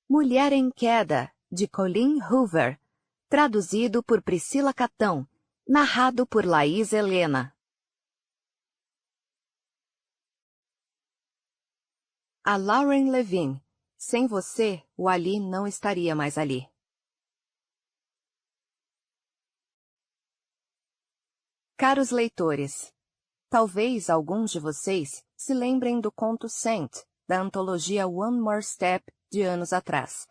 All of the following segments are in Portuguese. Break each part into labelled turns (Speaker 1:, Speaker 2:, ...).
Speaker 1: Mulher em Queda, de Colleen Hoover. Traduzido por Priscila Catão. Narrado por Laís Helena. A Lauren Levine. Sem você, o Ali não estaria mais ali. Caros leitores, talvez alguns de vocês se lembrem do conto Saint, da antologia One More Step, de anos atrás.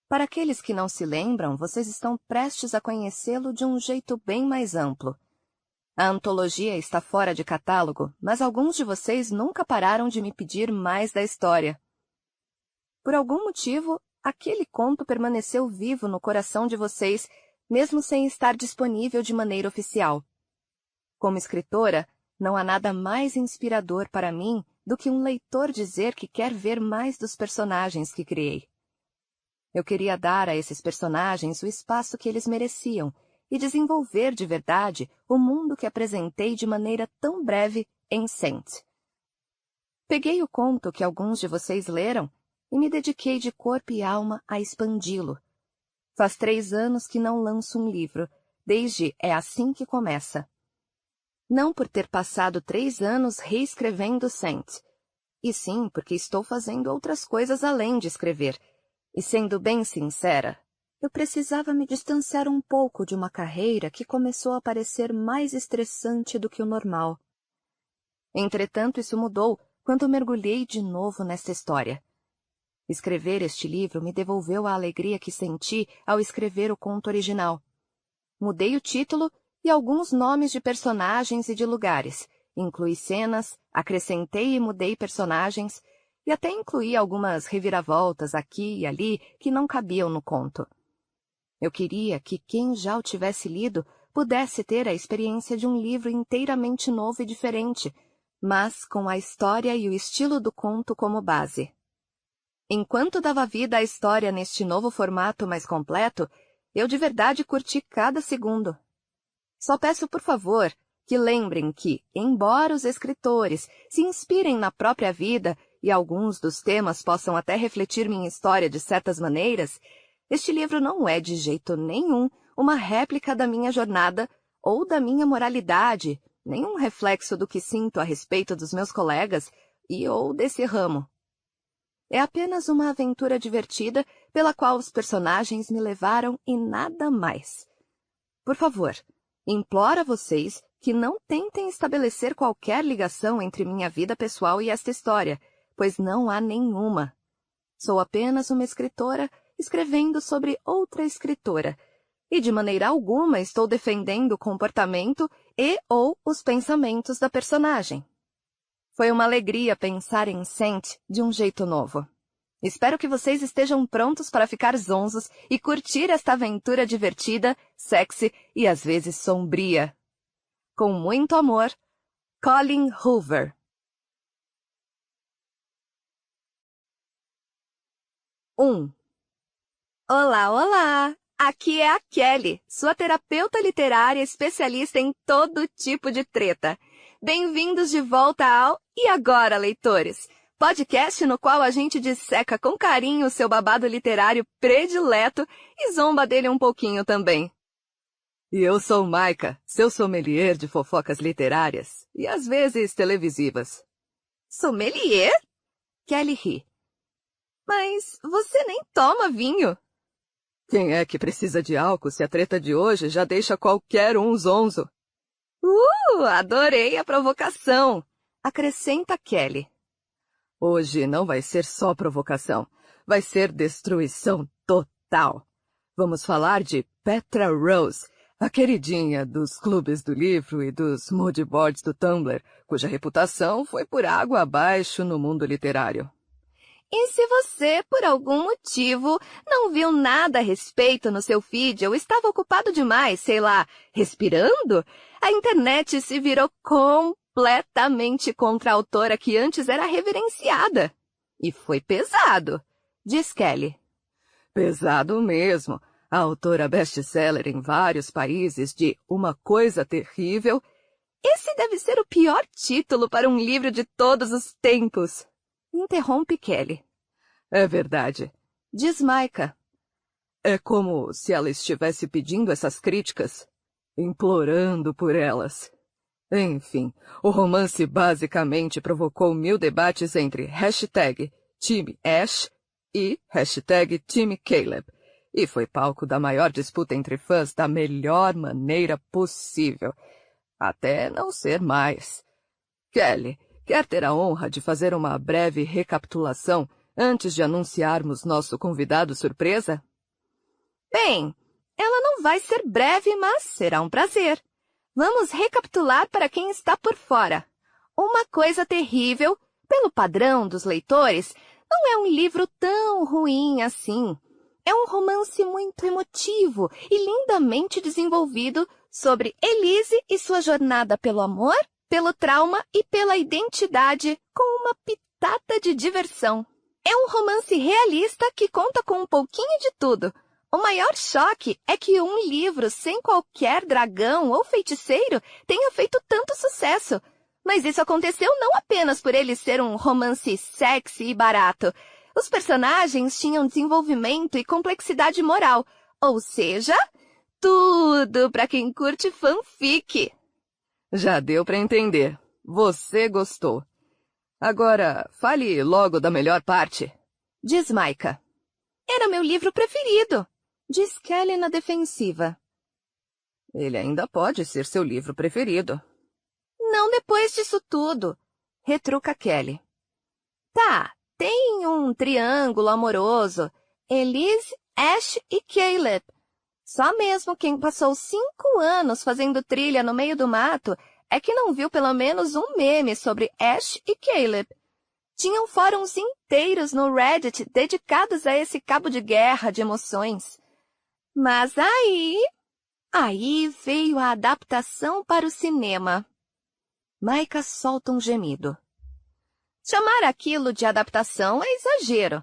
Speaker 1: Para aqueles que não se lembram, vocês estão prestes a conhecê-lo de um jeito bem mais amplo. A antologia está fora de catálogo, mas alguns de vocês nunca pararam de me pedir mais da história. Por algum motivo, aquele conto permaneceu vivo no coração de vocês, mesmo sem estar disponível de maneira oficial. Como escritora, não há nada mais inspirador para mim do que um leitor dizer que quer ver mais dos personagens que criei. Eu queria dar a esses personagens o espaço que eles mereciam e desenvolver de verdade o mundo que apresentei de maneira tão breve em Saint. Peguei o conto que alguns de vocês leram e me dediquei de corpo e alma a expandi-lo. Faz 3 anos que não lanço um livro, desde É Assim que Começa. Não por ter passado 3 anos reescrevendo Saint, e sim porque estou fazendo outras coisas além de escrever. E sendo bem sincera, eu precisava me distanciar um pouco de uma carreira que começou a parecer mais estressante do que o normal. Entretanto, isso mudou quando mergulhei de novo nesta história. Escrever este livro me devolveu a alegria que senti ao escrever o conto original. Mudei o título e alguns nomes de personagens e de lugares, incluí cenas, acrescentei e mudei personagens, e até incluí algumas reviravoltas aqui e ali que não cabiam no conto. Eu queria que quem já o tivesse lido pudesse ter a experiência de um livro inteiramente novo e diferente, mas com a história e o estilo do conto como base. Enquanto dava vida à história neste novo formato mais completo, eu de verdade curti cada segundo. Só peço, por favor, que lembrem que, embora os escritores se inspirem na própria vida e alguns dos temas possam até refletir minha história de certas maneiras, este livro não é de jeito nenhum uma réplica da minha jornada ou da minha moralidade, nem um reflexo do que sinto a respeito dos meus colegas e ou desse ramo. É apenas uma aventura divertida pela qual os personagens me levaram e nada mais. Por favor, imploro a vocês que não tentem estabelecer qualquer ligação entre minha vida pessoal e esta história, pois não há nenhuma. Sou apenas uma escritora escrevendo sobre outra escritora, e de maneira alguma estou defendendo o comportamento e ou os pensamentos da personagem. Foi uma alegria pensar em Saint de um jeito novo. Espero que vocês estejam prontos para ficar zonzos e curtir esta aventura divertida, sexy e às vezes sombria. Com muito amor, Colleen Hoover. Olá, olá! Aqui é a Kelly, sua terapeuta literária especialista em todo tipo de treta. Bem-vindos de volta ao E Agora, Leitores? Podcast no qual a gente disseca com carinho o seu babado literário predileto e zomba dele um pouquinho também. E eu sou Maika, seu sommelier de fofocas literárias e às vezes televisivas. Sommelier? Kelly ri. Mas você nem toma vinho. Quem é que precisa de álcool se a treta de hoje já deixa qualquer um zonzo? Adorei a provocação! Acrescenta Kelly. Hoje não vai ser só provocação, vai ser destruição total. Vamos falar de Petra Rose, a queridinha dos clubes do livro e dos mood boards do Tumblr, cuja reputação foi por água abaixo no mundo literário. E se você, por algum motivo, não viu nada a respeito no seu feed ou estava ocupado demais, sei lá, respirando, a internet se virou completamente contra a autora que antes era reverenciada. E foi pesado, diz Kelly. Pesado mesmo. A autora best-seller em vários países de Uma Coisa Terrível. Esse deve ser o pior título para um livro de todos os tempos. Interrompe Kelly. É verdade. Diz Maika.
Speaker 2: É como se ela estivesse pedindo essas críticas, implorando por elas. Enfim, o romance basicamente provocou 1000 debates entre #TeamAsh e #TeamCaleb, e foi palco da maior disputa entre fãs da melhor maneira possível, até não ser mais. Kelly, quer ter a honra de fazer uma breve recapitulação antes de anunciarmos nosso convidado surpresa?
Speaker 1: Bem, ela não vai ser breve, mas será um prazer. Vamos recapitular para quem está por fora. Uma Coisa Terrível, pelo padrão dos leitores, não é um livro tão ruim assim. É um romance muito emotivo e lindamente desenvolvido sobre Elise e sua jornada pelo amor, pelo trauma e pela identidade, com uma pitada de diversão. É um romance realista que conta com um pouquinho de tudo. O maior choque é que um livro sem qualquer dragão ou feiticeiro tenha feito tanto sucesso. Mas isso aconteceu não apenas por ele ser um romance sexy e barato. Os personagens tinham desenvolvimento e complexidade moral, ou seja, tudo para quem curte fanfic.
Speaker 2: Já deu para entender. Você gostou. Agora, fale logo da melhor parte.
Speaker 1: Diz Maika. Era meu livro preferido. Diz Kelly na defensiva.
Speaker 2: Ele ainda pode ser seu livro preferido.
Speaker 1: Não depois disso tudo, retruca Kelly. Tá, tem um triângulo amoroso, Elise, Ash e Caleb. Só mesmo quem passou 5 anos fazendo trilha no meio do mato é que não viu pelo menos um meme sobre Ash e Caleb. Tinham fóruns inteiros no Reddit dedicados a esse cabo de guerra de emoções. Mas aí veio a adaptação para o cinema. Maika solta um gemido. Chamar aquilo de adaptação é exagero,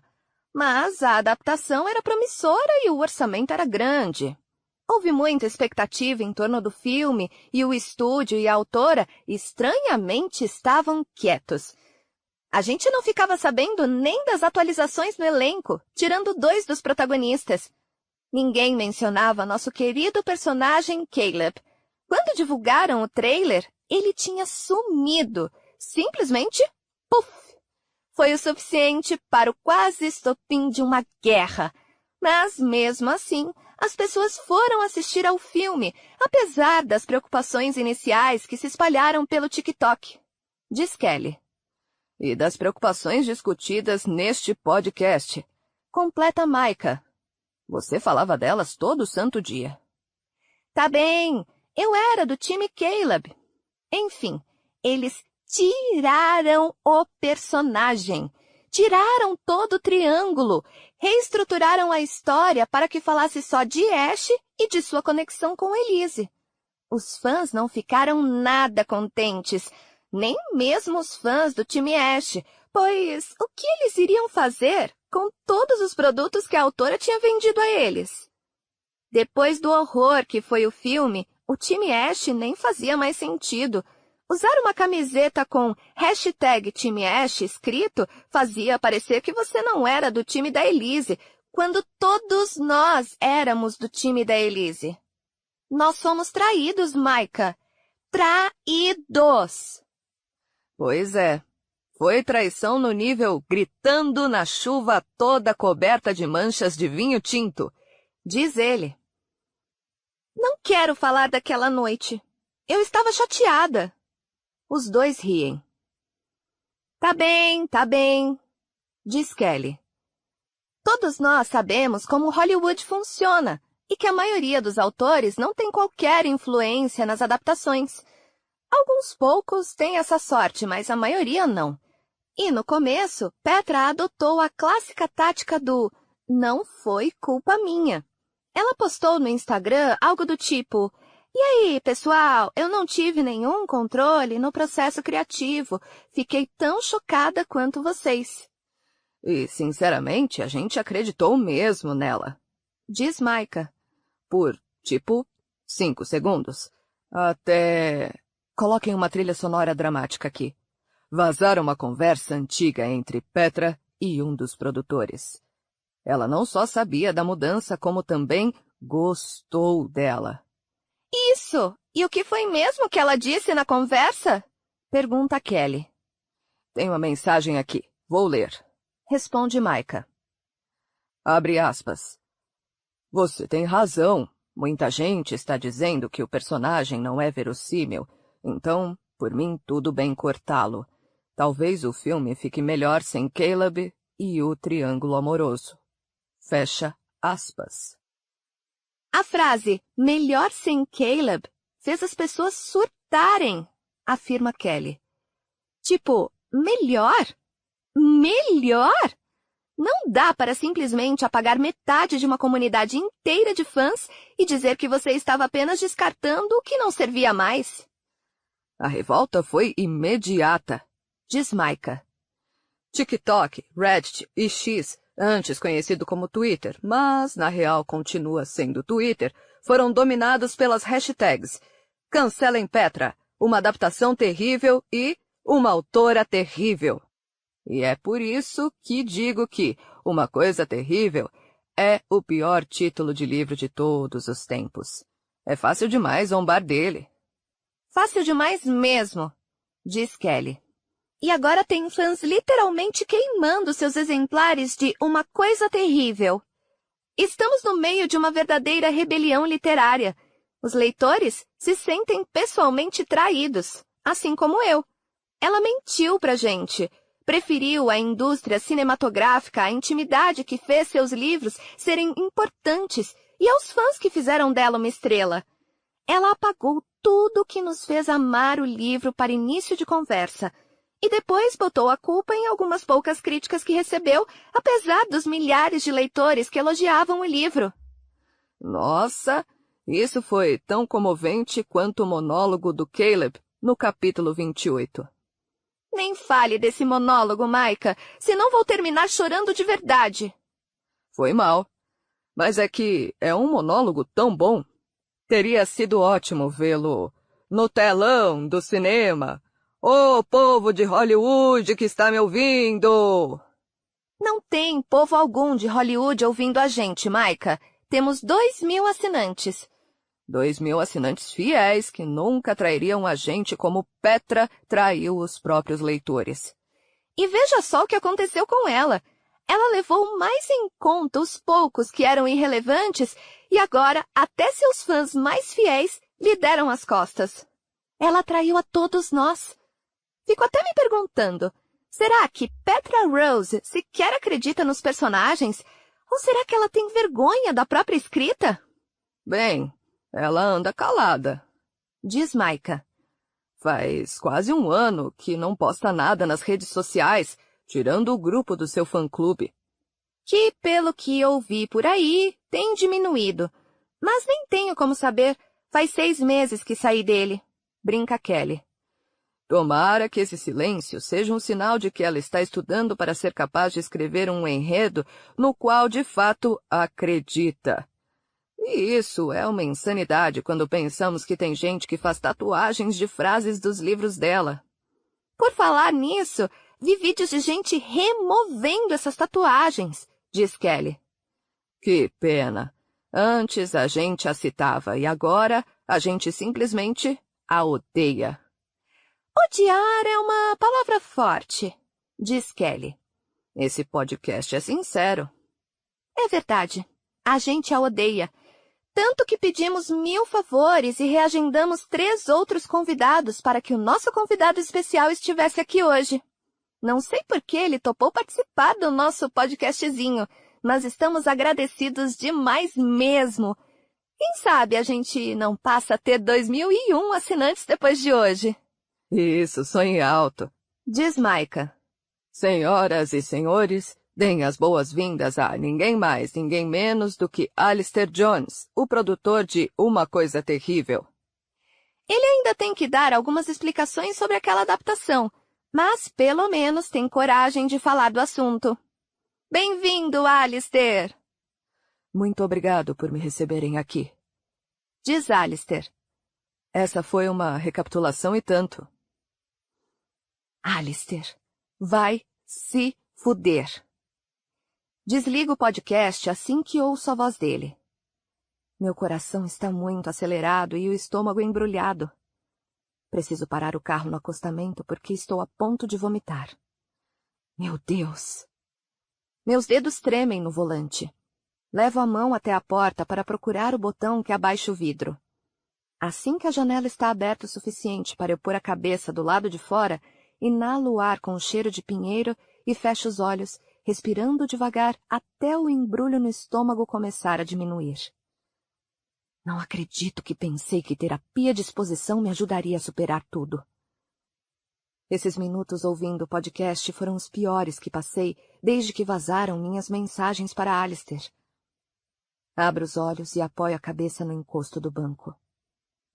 Speaker 1: mas a adaptação era promissora e o orçamento era grande. Houve muita expectativa em torno do filme e o estúdio e a autora estranhamente estavam quietos. A gente não ficava sabendo nem das atualizações no elenco, tirando 2 dos protagonistas. Ninguém mencionava nosso querido personagem Caleb. Quando divulgaram o trailer, ele tinha sumido. Simplesmente, puf! Foi o suficiente para o quase estopim de uma guerra. Mas, mesmo assim, as pessoas foram assistir ao filme, apesar das preocupações iniciais que se espalharam pelo TikTok. Diz Kelly.
Speaker 2: E das preocupações discutidas neste podcast.
Speaker 1: Completa Maika.
Speaker 2: Você falava delas todo santo dia.
Speaker 1: Tá bem, eu era do time Caleb. Enfim, eles tiraram o personagem. Tiraram todo o triângulo. Reestruturaram a história para que falasse só de Ash e de sua conexão com Elise. Os fãs não ficaram nada contentes, nem mesmo os fãs do time Ash, pois o que eles iriam fazer com todos os produtos que a autora tinha vendido a eles? Depois do horror que foi o filme, o time Ash nem fazia mais sentido. Usar uma camiseta com #TeamAsh escrito fazia parecer que você não era do time da Elise, quando todos nós éramos do time da Elise. Nós fomos traídos, Maika. Traídos!
Speaker 2: Pois é. Foi traição no nível gritando na chuva toda coberta de manchas de vinho tinto,
Speaker 1: diz ele. Não quero falar daquela noite. Eu estava chateada. Os 2 riem. Tá bem, diz Kelly. Todos nós sabemos como Hollywood funciona e que a maioria dos autores não tem qualquer influência nas adaptações. Alguns poucos têm essa sorte, mas a maioria não. E no começo, Petra adotou a clássica tática do "não foi culpa minha". Ela postou no Instagram algo do tipo: "E aí, pessoal, eu não tive nenhum controle no processo criativo. Fiquei tão chocada quanto vocês."
Speaker 2: E, sinceramente, a gente acreditou mesmo nela,
Speaker 1: diz Maika.
Speaker 2: Por, 5 segundos. Até... Coloquem uma trilha sonora dramática aqui. Vazaram uma conversa antiga entre Petra e um dos produtores. Ela não só sabia da mudança, como também gostou dela.
Speaker 1: Isso! E o que foi mesmo que ela disse na conversa? Pergunta Kelly.
Speaker 2: Tem uma mensagem aqui. Vou ler.
Speaker 1: Responde Micah.
Speaker 2: Abre aspas. Você tem razão. Muita gente está dizendo que o personagem não é verossímil. Então, por mim, tudo bem cortá-lo. Talvez o filme fique melhor sem Caleb e o triângulo amoroso. Fecha aspas.
Speaker 1: A frase melhor sem Caleb fez as pessoas surtarem, afirma Kelly. Tipo, melhor? Melhor? Não dá para simplesmente apagar metade de uma comunidade inteira de fãs e dizer que você estava apenas descartando o que não servia mais.
Speaker 2: A revolta foi imediata,
Speaker 1: diz Micah.
Speaker 2: TikTok, Reddit e X, antes conhecido como Twitter, mas na real continua sendo Twitter, foram dominados pelas hashtags Cancelem Petra, uma adaptação terrível e uma autora terrível. E é por isso que digo que Uma Coisa Terrível é o pior título de livro de todos os tempos. É fácil demais zombar dele.
Speaker 1: Fácil demais mesmo, diz Kelly. E agora tem fãs literalmente queimando seus exemplares de Uma Coisa Terrível. Estamos no meio de uma verdadeira rebelião literária. Os leitores se sentem pessoalmente traídos, assim como eu. Ela mentiu pra gente. Preferiu a indústria cinematográfica à intimidade que fez seus livros serem importantes e aos fãs que fizeram dela uma estrela. Ela apagou tudo que nos fez amar o livro para início de conversa e depois botou a culpa em algumas poucas críticas que recebeu, apesar dos milhares de leitores que elogiavam o livro.
Speaker 2: Nossa, isso foi tão comovente quanto o monólogo do Caleb no capítulo 28.
Speaker 1: Nem fale desse monólogo, Micah, senão vou terminar chorando de verdade.
Speaker 2: Foi mal, mas é que é um monólogo tão bom. Teria sido ótimo vê-lo no telão do cinema. Ô, povo de Hollywood que está me ouvindo!
Speaker 1: Não tem povo algum de Hollywood ouvindo a gente, Micah. Temos 2.000 assinantes.
Speaker 2: 2.000 assinantes fiéis que nunca trairiam a gente como Petra traiu os próprios leitores.
Speaker 1: E veja só o que aconteceu com ela. Ela levou mais em conta os poucos que eram irrelevantes e agora até seus fãs mais fiéis lhe deram as costas. Ela traiu a todos nós. Fico até me perguntando, será que Petra Rose sequer acredita nos personagens? Ou será que ela tem vergonha da própria escrita?
Speaker 2: Bem, ela anda calada,
Speaker 1: diz Micah.
Speaker 2: Faz quase 1 ano que não posta nada nas redes sociais, tirando o grupo do seu fã-clube.
Speaker 1: Que, pelo que ouvi por aí, tem diminuído. Mas nem tenho como saber. Faz 6 meses que saí dele, brinca Kelly.
Speaker 2: Tomara que esse silêncio seja um sinal de que ela está estudando para ser capaz de escrever um enredo no qual, de fato, acredita. E isso é uma insanidade quando pensamos que tem gente que faz tatuagens de frases dos livros dela.
Speaker 1: Por falar nisso, vi vídeos de gente removendo essas tatuagens, diz Kelly.
Speaker 2: Que pena. Antes a gente a citava e agora a gente simplesmente a odeia.
Speaker 1: Odiar é uma palavra forte, diz Kelly.
Speaker 2: Esse podcast é sincero.
Speaker 1: É verdade. A gente a odeia. Tanto que pedimos 1000 favores e reagendamos 3 outros convidados para que o nosso convidado especial estivesse aqui hoje. Não sei por que ele topou participar do nosso podcastzinho, mas estamos agradecidos demais mesmo. Quem sabe a gente não passa a ter 2001 assinantes depois de hoje?
Speaker 2: Isso, sonhe alto,
Speaker 1: diz Micah.
Speaker 2: Senhoras e senhores, deem as boas-vindas a ninguém mais, ninguém menos do que Alistair Jones, o produtor de Uma Coisa Terrível.
Speaker 1: Ele ainda tem que dar algumas explicações sobre aquela adaptação, mas pelo menos tem coragem de falar do assunto. Bem-vindo, Alistair!
Speaker 2: Muito obrigado por me receberem aqui,
Speaker 1: diz Alistair.
Speaker 2: Essa foi uma recapitulação e tanto.
Speaker 1: Alistair, vai se fuder. Desligo o podcast assim que ouço a voz dele. Meu coração está muito acelerado e o estômago embrulhado. Preciso parar o carro no acostamento porque estou a ponto de vomitar. Meu Deus! Meus dedos tremem no volante. Levo a mão até a porta para procurar o botão que abaixa o vidro. Assim que a janela está aberta o suficiente para eu pôr a cabeça do lado de fora, inalo o ar com o cheiro de pinheiro e fecho os olhos, respirando devagar até o embrulho no estômago começar a diminuir. Não acredito que pensei que terapia de exposição me ajudaria a superar tudo. Esses minutos ouvindo o podcast foram os piores que passei desde que vazaram minhas mensagens para Alistair. Abro os olhos e apoio a cabeça no encosto do banco.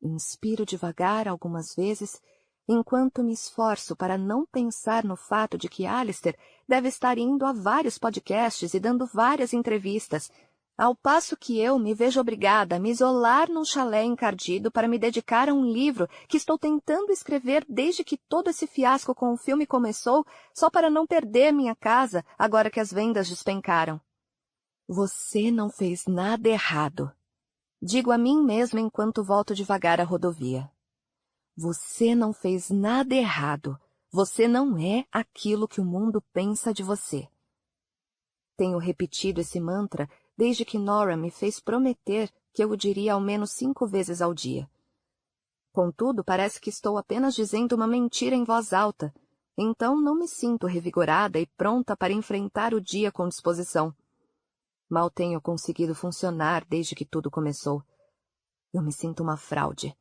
Speaker 1: Inspiro devagar algumas vezes, enquanto me esforço para não pensar no fato de que Alistair deve estar indo a vários podcasts e dando várias entrevistas, ao passo que eu me vejo obrigada a me isolar num chalé encardido para me dedicar a um livro que estou tentando escrever desde que todo esse fiasco com o filme começou, só para não perder minha casa agora que as vendas despencaram. Você não fez nada errado. Digo a mim mesma enquanto volto devagar à rodovia. Você não fez nada errado. Você não é aquilo que o mundo pensa de você. Tenho repetido esse mantra desde que Nora me fez prometer que eu o diria ao menos 5 vezes ao dia. Contudo, parece que estou apenas dizendo uma mentira em voz alta, então não me sinto revigorada e pronta para enfrentar o dia com disposição. Mal tenho conseguido funcionar desde que tudo começou. Eu me sinto uma fraude.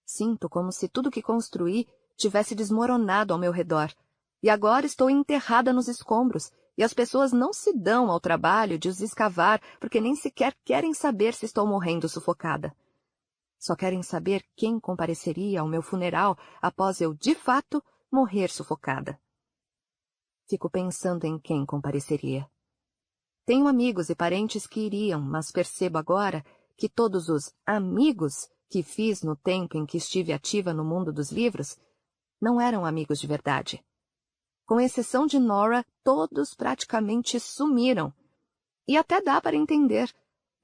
Speaker 1: Sinto como se tudo que construí tivesse desmoronado ao meu redor, e agora estou enterrada nos escombros, e as pessoas não se dão ao trabalho de os escavar porque nem sequer querem saber se estou morrendo sufocada. Só querem saber quem compareceria ao meu funeral após eu, de fato, morrer sufocada. Fico pensando em quem compareceria. Tenho amigos e parentes que iriam, mas percebo agora que todos os amigos que fiz no tempo em que estive ativa no mundo dos livros não eram amigos de verdade. Com exceção de Nora, todos praticamente sumiram. E até dá para entender.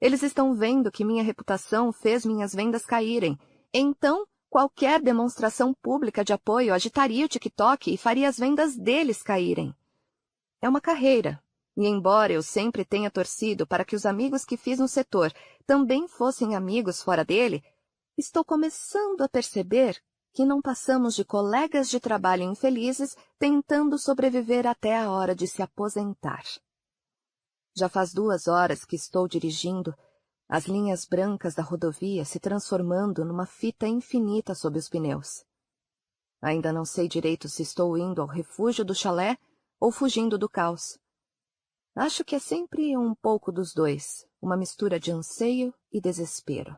Speaker 1: Eles estão vendo que minha reputação fez minhas vendas caírem. Então, qualquer demonstração pública de apoio agitaria o TikTok e faria as vendas deles caírem. É uma carreira. E embora eu sempre tenha torcido para que os amigos que fiz no setor também fossem amigos fora dele, estou começando a perceber que não passamos de colegas de trabalho infelizes tentando sobreviver até a hora de se aposentar. Já faz 2 horas que estou dirigindo, as linhas brancas da rodovia se transformando numa fita infinita sob os pneus. Ainda não sei direito se estou indo ao refúgio do chalé ou fugindo do caos. Acho que é sempre um pouco dos dois, uma mistura de anseio e desespero.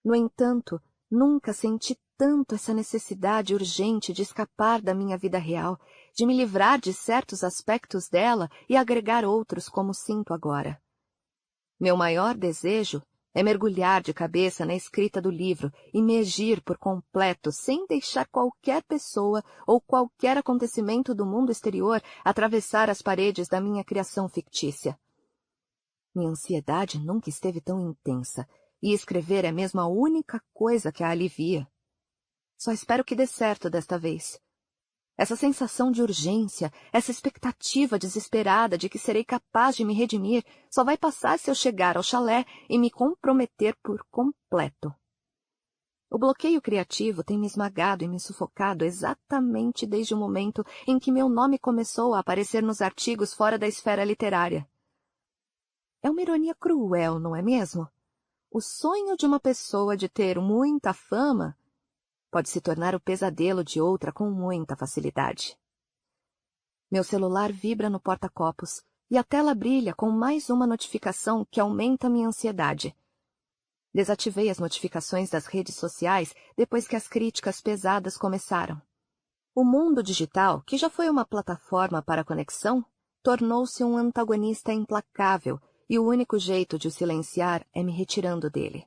Speaker 1: No entanto, nunca senti tanto essa necessidade urgente de escapar da minha vida real, de me livrar de certos aspectos dela e agregar outros como sinto agora. Meu maior desejo é mergulhar de cabeça na escrita do livro, imergir por completo, sem deixar qualquer pessoa ou qualquer acontecimento do mundo exterior atravessar as paredes da minha criação fictícia. Minha ansiedade nunca esteve tão intensa, e escrever é mesmo a única coisa que a alivia. Só espero que dê certo desta vez. Essa sensação de urgência, essa expectativa desesperada de que serei capaz de me redimir, só vai passar se eu chegar ao chalé e me comprometer por completo. O bloqueio criativo tem me esmagado e me sufocado exatamente desde o momento em que meu nome começou a aparecer nos artigos fora da esfera literária. É uma ironia cruel, não é mesmo? O sonho de uma pessoa de ter muita fama pode se tornar o pesadelo de outra com muita facilidade. Meu celular vibra no porta-copos e a tela brilha com mais uma notificação que aumenta minha ansiedade. Desativei as notificações das redes sociais depois que as críticas pesadas começaram. O mundo digital, que já foi uma plataforma para conexão, tornou-se um antagonista implacável e o único jeito de o silenciar é me retirando dele.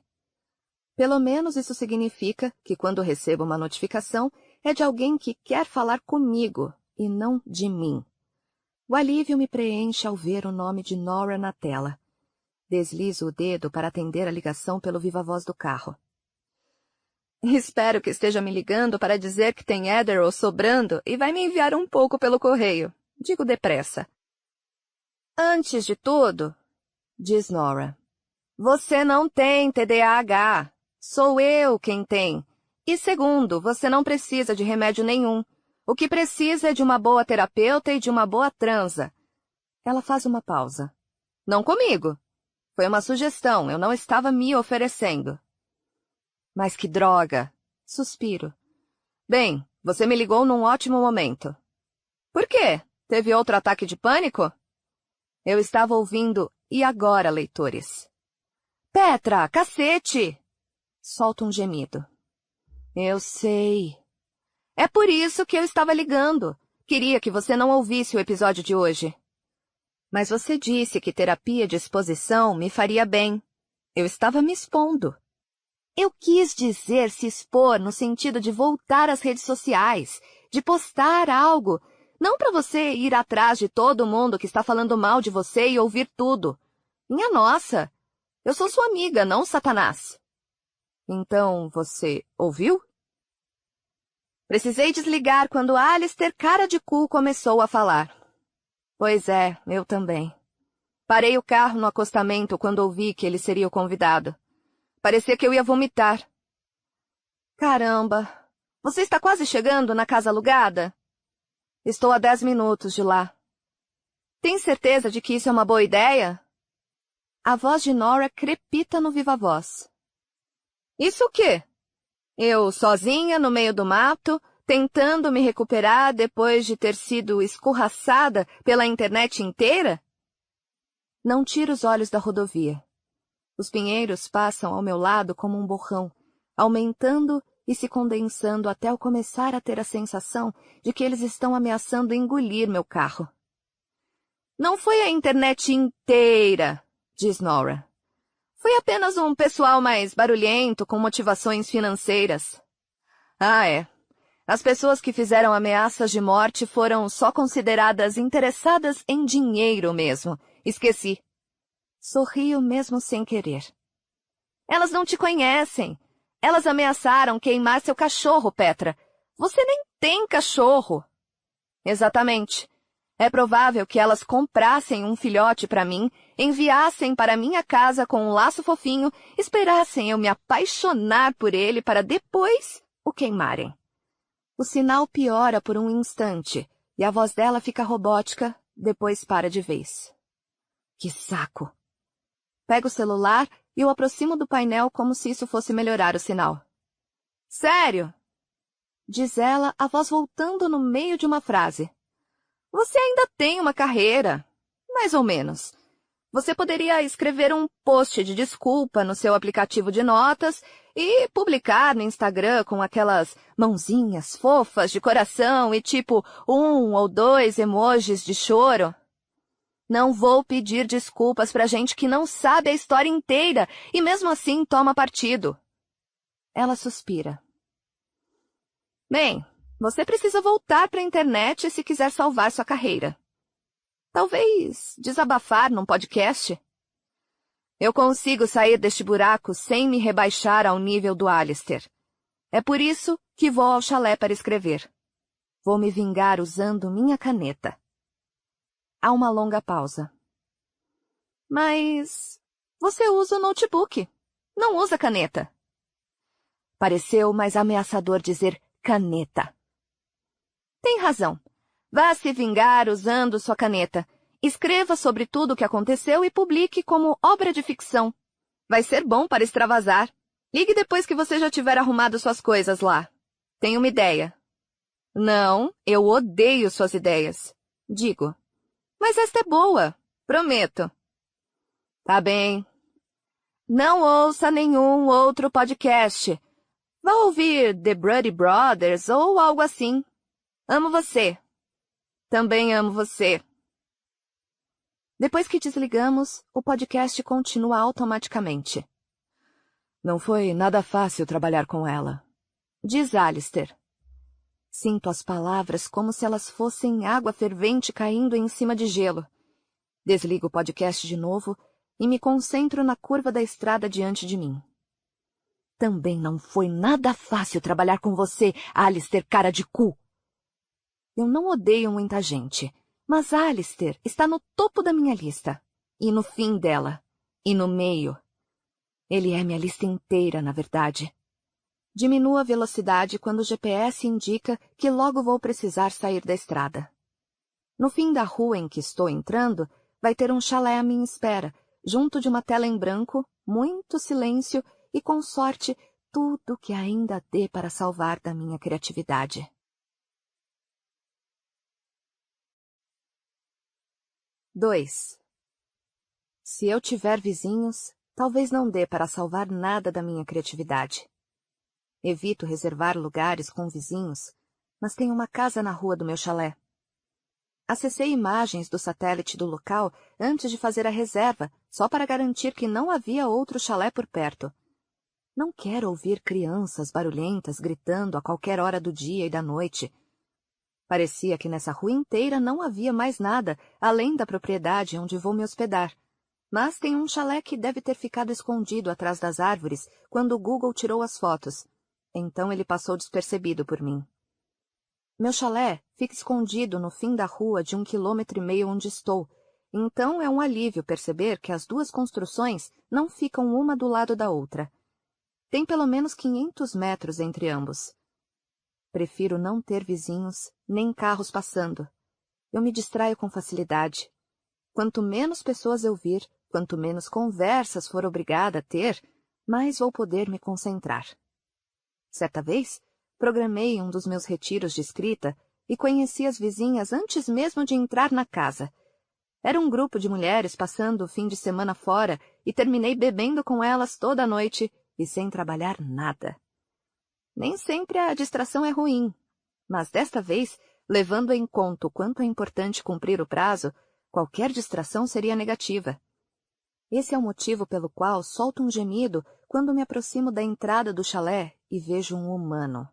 Speaker 1: Pelo menos isso significa que quando recebo uma notificação é de alguém que quer falar comigo e não de mim. O alívio me preenche ao ver o nome de Nora na tela. Deslizo o dedo para atender a ligação pelo viva-voz do carro. Espero que esteja me ligando para dizer que tem Adderall sobrando e vai me enviar um pouco pelo correio. Digo depressa. Antes de tudo, diz Nora, você não tem TDAH. Sou eu quem tem. E segundo, você não precisa de remédio nenhum. O que precisa é de uma boa terapeuta e de uma boa transa. Ela faz uma pausa. Não comigo. Foi uma sugestão, eu não estava me oferecendo. Mas que droga! Suspiro. Bem, você me ligou num ótimo momento. Por quê? Teve outro ataque de pânico? Eu estava ouvindo E Agora, Leitores. Petra, cacete! Solto um gemido. Eu sei. É por isso que eu estava ligando. Queria que você não ouvisse o episódio de hoje. Mas você disse que terapia de exposição me faria bem. Eu estava me expondo. Eu quis dizer se expor no sentido de voltar às redes sociais, de postar algo, não para você ir atrás de todo mundo que está falando mal de você e ouvir tudo. Minha nossa, eu sou sua amiga, não Satanás. Então, você ouviu? Precisei desligar quando Alistair, cara de cu, começou a falar. Pois é, eu também. Parei o carro no acostamento quando ouvi que ele seria o convidado. Parecia que eu ia vomitar. Caramba, você está quase chegando na casa alugada? Estou a 10 minutos de lá. Tem certeza de que isso é uma boa ideia? A voz de Nora crepita no viva-voz. Isso o quê? Eu sozinha no meio do mato, tentando me recuperar depois de ter sido escorraçada pela internet inteira? Não tiro os olhos da rodovia. Os pinheiros passam ao meu lado como um borrão, aumentando e se condensando até eu começar a ter a sensação de que eles estão ameaçando engolir meu carro. Não foi a internet inteira, diz Nora. Foi apenas um pessoal mais barulhento com motivações financeiras. Ah, é. As pessoas que fizeram ameaças de morte foram só consideradas interessadas em dinheiro mesmo. Esqueci. Sorrio mesmo sem querer. Elas não te conhecem. Elas ameaçaram queimar seu cachorro, Petra. Você nem tem cachorro. Exatamente. É provável que elas comprassem um filhote para mim, enviassem para minha casa com um laço fofinho, esperassem eu me apaixonar por ele para depois o queimarem. O sinal piora por um instante e a voz dela fica robótica, depois para de vez. Que saco! Pego o celular e o aproximo do painel como se isso fosse melhorar o sinal. Sério? Diz ela, a voz voltando no meio de uma frase. Você ainda tem uma carreira. Mais ou menos. Você poderia escrever um post de desculpa no seu aplicativo de notas e publicar no Instagram com aquelas mãozinhas fofas de coração e tipo 1 ou 2 emojis de choro. Não vou pedir desculpas pra gente que não sabe a história inteira e mesmo assim toma partido. Ela suspira. Bem, você precisa voltar para a internet se quiser salvar sua carreira. Talvez desabafar num podcast. Eu consigo sair deste buraco sem me rebaixar ao nível do Alistair. É por isso que vou ao chalé para escrever. Vou me vingar usando minha caneta. Há uma longa pausa. Mas você usa o notebook. Não usa caneta. Pareceu mais ameaçador dizer caneta. Tem razão. Vá se vingar usando sua caneta. Escreva sobre tudo o que aconteceu e publique como obra de ficção. Vai ser bom para extravasar. Ligue depois que você já tiver arrumado suas coisas lá. Tenho uma ideia. Não, eu odeio suas ideias. Digo. Mas esta é boa. Prometo. Tá bem. Não ouça nenhum outro podcast. Vá ouvir The Brady Brothers ou algo assim. Amo você. Também amo você. Depois que desligamos, o podcast continua automaticamente. Não foi nada fácil trabalhar com ela, diz Alistair. Sinto as palavras como se elas fossem água fervente caindo em cima de gelo. Desligo o podcast de novo e me concentro na curva da estrada diante de mim. Também não foi nada fácil trabalhar com você, Alistair, cara de cu. Eu não odeio muita gente, mas Alistair está no topo da minha lista, e no fim dela, e no meio. Ele é minha lista inteira, na verdade. Diminuo a velocidade quando o GPS indica que logo vou precisar sair da estrada. No fim da rua em que estou entrando, vai ter um chalé à minha espera, junto de uma tela em branco, muito silêncio e, com sorte, tudo que ainda dê para salvar da minha criatividade. Dois. Se eu tiver vizinhos, talvez não dê para salvar nada da minha criatividade. Evito reservar lugares com vizinhos, mas tenho uma casa na rua do meu chalé. Acessei imagens do satélite do local antes de fazer a reserva, só para garantir que não havia outro chalé por perto. Não quero ouvir crianças barulhentas gritando a qualquer hora do dia e da noite. Parecia que nessa rua inteira não havia mais nada, além da propriedade onde vou me hospedar. Mas tem um chalé que deve ter ficado escondido atrás das árvores quando o Google tirou as fotos. Então ele passou despercebido por mim. Meu chalé fica escondido no fim da rua de 1,5 km onde estou, então é um alívio perceber que as duas construções não ficam uma do lado da outra. Tem pelo menos 500 metros entre ambos. Prefiro não ter vizinhos, nem carros passando. Eu me distraio com facilidade. Quanto menos pessoas eu vir, quanto menos conversas for obrigada a ter, mais vou poder me concentrar. Certa vez, programei um dos meus retiros de escrita e conheci as vizinhas antes mesmo de entrar na casa. Era um grupo de mulheres passando o fim de semana fora e terminei bebendo com elas toda a noite e sem trabalhar nada. Nem sempre a distração é ruim, mas desta vez, levando em conta o quanto é importante cumprir o prazo, qualquer distração seria negativa. Esse é o motivo pelo qual solto um gemido quando me aproximo da entrada do chalé e vejo um humano.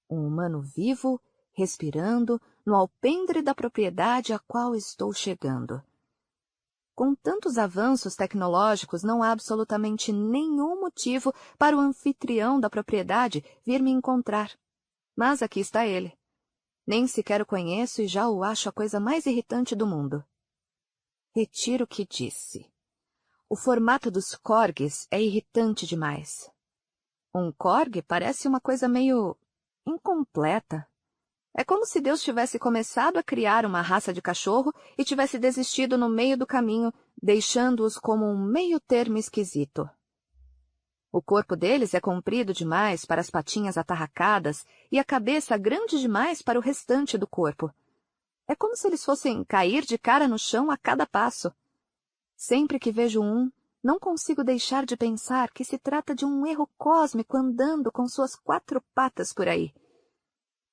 Speaker 1: Um humano vivo, respirando, no alpendre da propriedade a qual estou chegando. Com tantos avanços tecnológicos, não há absolutamente nenhum motivo para o anfitrião da propriedade vir me encontrar. Mas aqui está ele. Nem sequer o conheço e já o acho a coisa mais irritante do mundo. Retiro o que disse. O formato dos corgis é irritante demais. Um corgi parece uma coisa meio incompleta. É como se Deus tivesse começado a criar uma raça de cachorro e tivesse desistido no meio do caminho, deixando-os como um meio-termo esquisito. O corpo deles é comprido demais para as patinhas atarracadas e a cabeça grande demais para o restante do corpo. É como se eles fossem cair de cara no chão a cada passo. Sempre que vejo um, não consigo deixar de pensar que se trata de um erro cósmico andando com suas 4 patas por aí.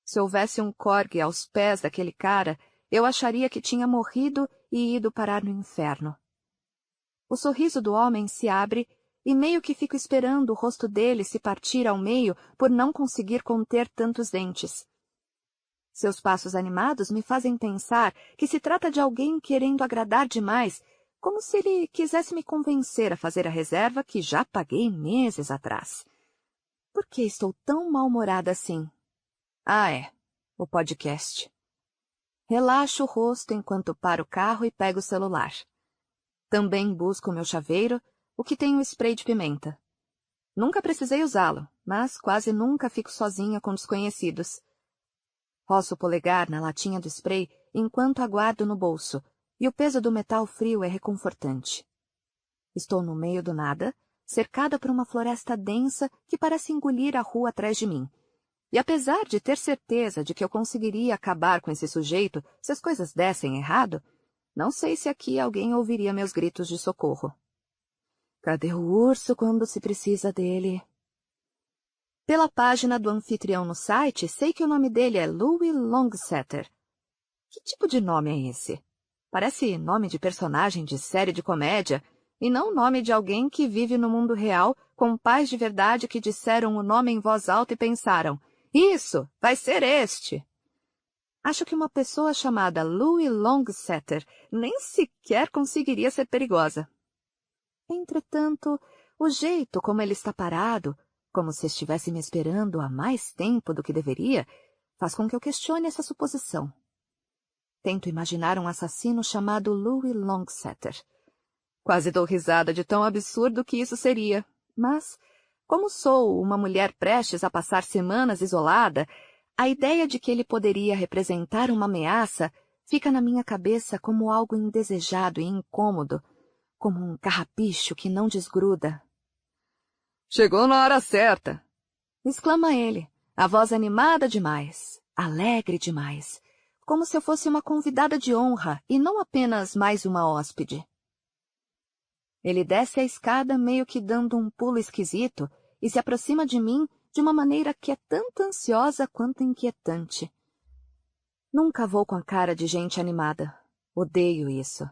Speaker 1: Se houvesse um corgi aos pés daquele cara, eu acharia que tinha morrido e ido parar no inferno. O sorriso do homem se abre e meio que fico esperando o rosto dele se partir ao meio por não conseguir conter tantos dentes. Seus passos animados me fazem pensar que se trata de alguém querendo agradar demais, como se ele quisesse me convencer a fazer a reserva que já paguei meses atrás. Por que estou tão mal-humorada assim? Ah, é. O podcast. Relaxo o rosto enquanto paro o carro e pego o celular. Também busco o meu chaveiro, o que tem um spray de pimenta. Nunca precisei usá-lo, mas quase nunca fico sozinha com desconhecidos. Roço o polegar na latinha do spray enquanto aguardo no bolso, e o peso do metal frio é reconfortante. Estou no meio do nada, cercada por uma floresta densa que parece engolir a rua atrás de mim. E apesar de ter certeza de que eu conseguiria acabar com esse sujeito se as coisas dessem errado, não sei se aqui alguém ouviria meus gritos de socorro. Cadê o urso quando se precisa dele? Pela página do anfitrião no site, sei que o nome dele é Louis Longsetter. Que tipo de nome é esse? Parece nome de personagem de série de comédia, e não nome de alguém que vive no mundo real com pais de verdade que disseram o nome em voz alta e pensaram, Isso, vai ser este. Acho que uma pessoa chamada Louis Longsetter nem sequer conseguiria ser perigosa. Entretanto, o jeito como ele está parado, como se estivesse me esperando há mais tempo do que deveria, faz com que eu questione essa suposição. Tento imaginar um assassino chamado Louis Longsetter. Quase dou risada de tão absurdo que isso seria, mas, como sou uma mulher prestes a passar semanas isolada, a ideia de que ele poderia representar uma ameaça fica na minha cabeça como algo indesejado e incômodo, como um carrapicho que não desgruda.
Speaker 2: Chegou na hora certa,
Speaker 1: exclama ele, a voz animada demais, alegre demais, como se eu fosse uma convidada de honra e não apenas mais uma hóspede. Ele desce a escada meio que dando um pulo esquisito e se aproxima de mim de uma maneira que é tanto ansiosa quanto inquietante. Nunca vou com a cara de gente animada. Odeio isso.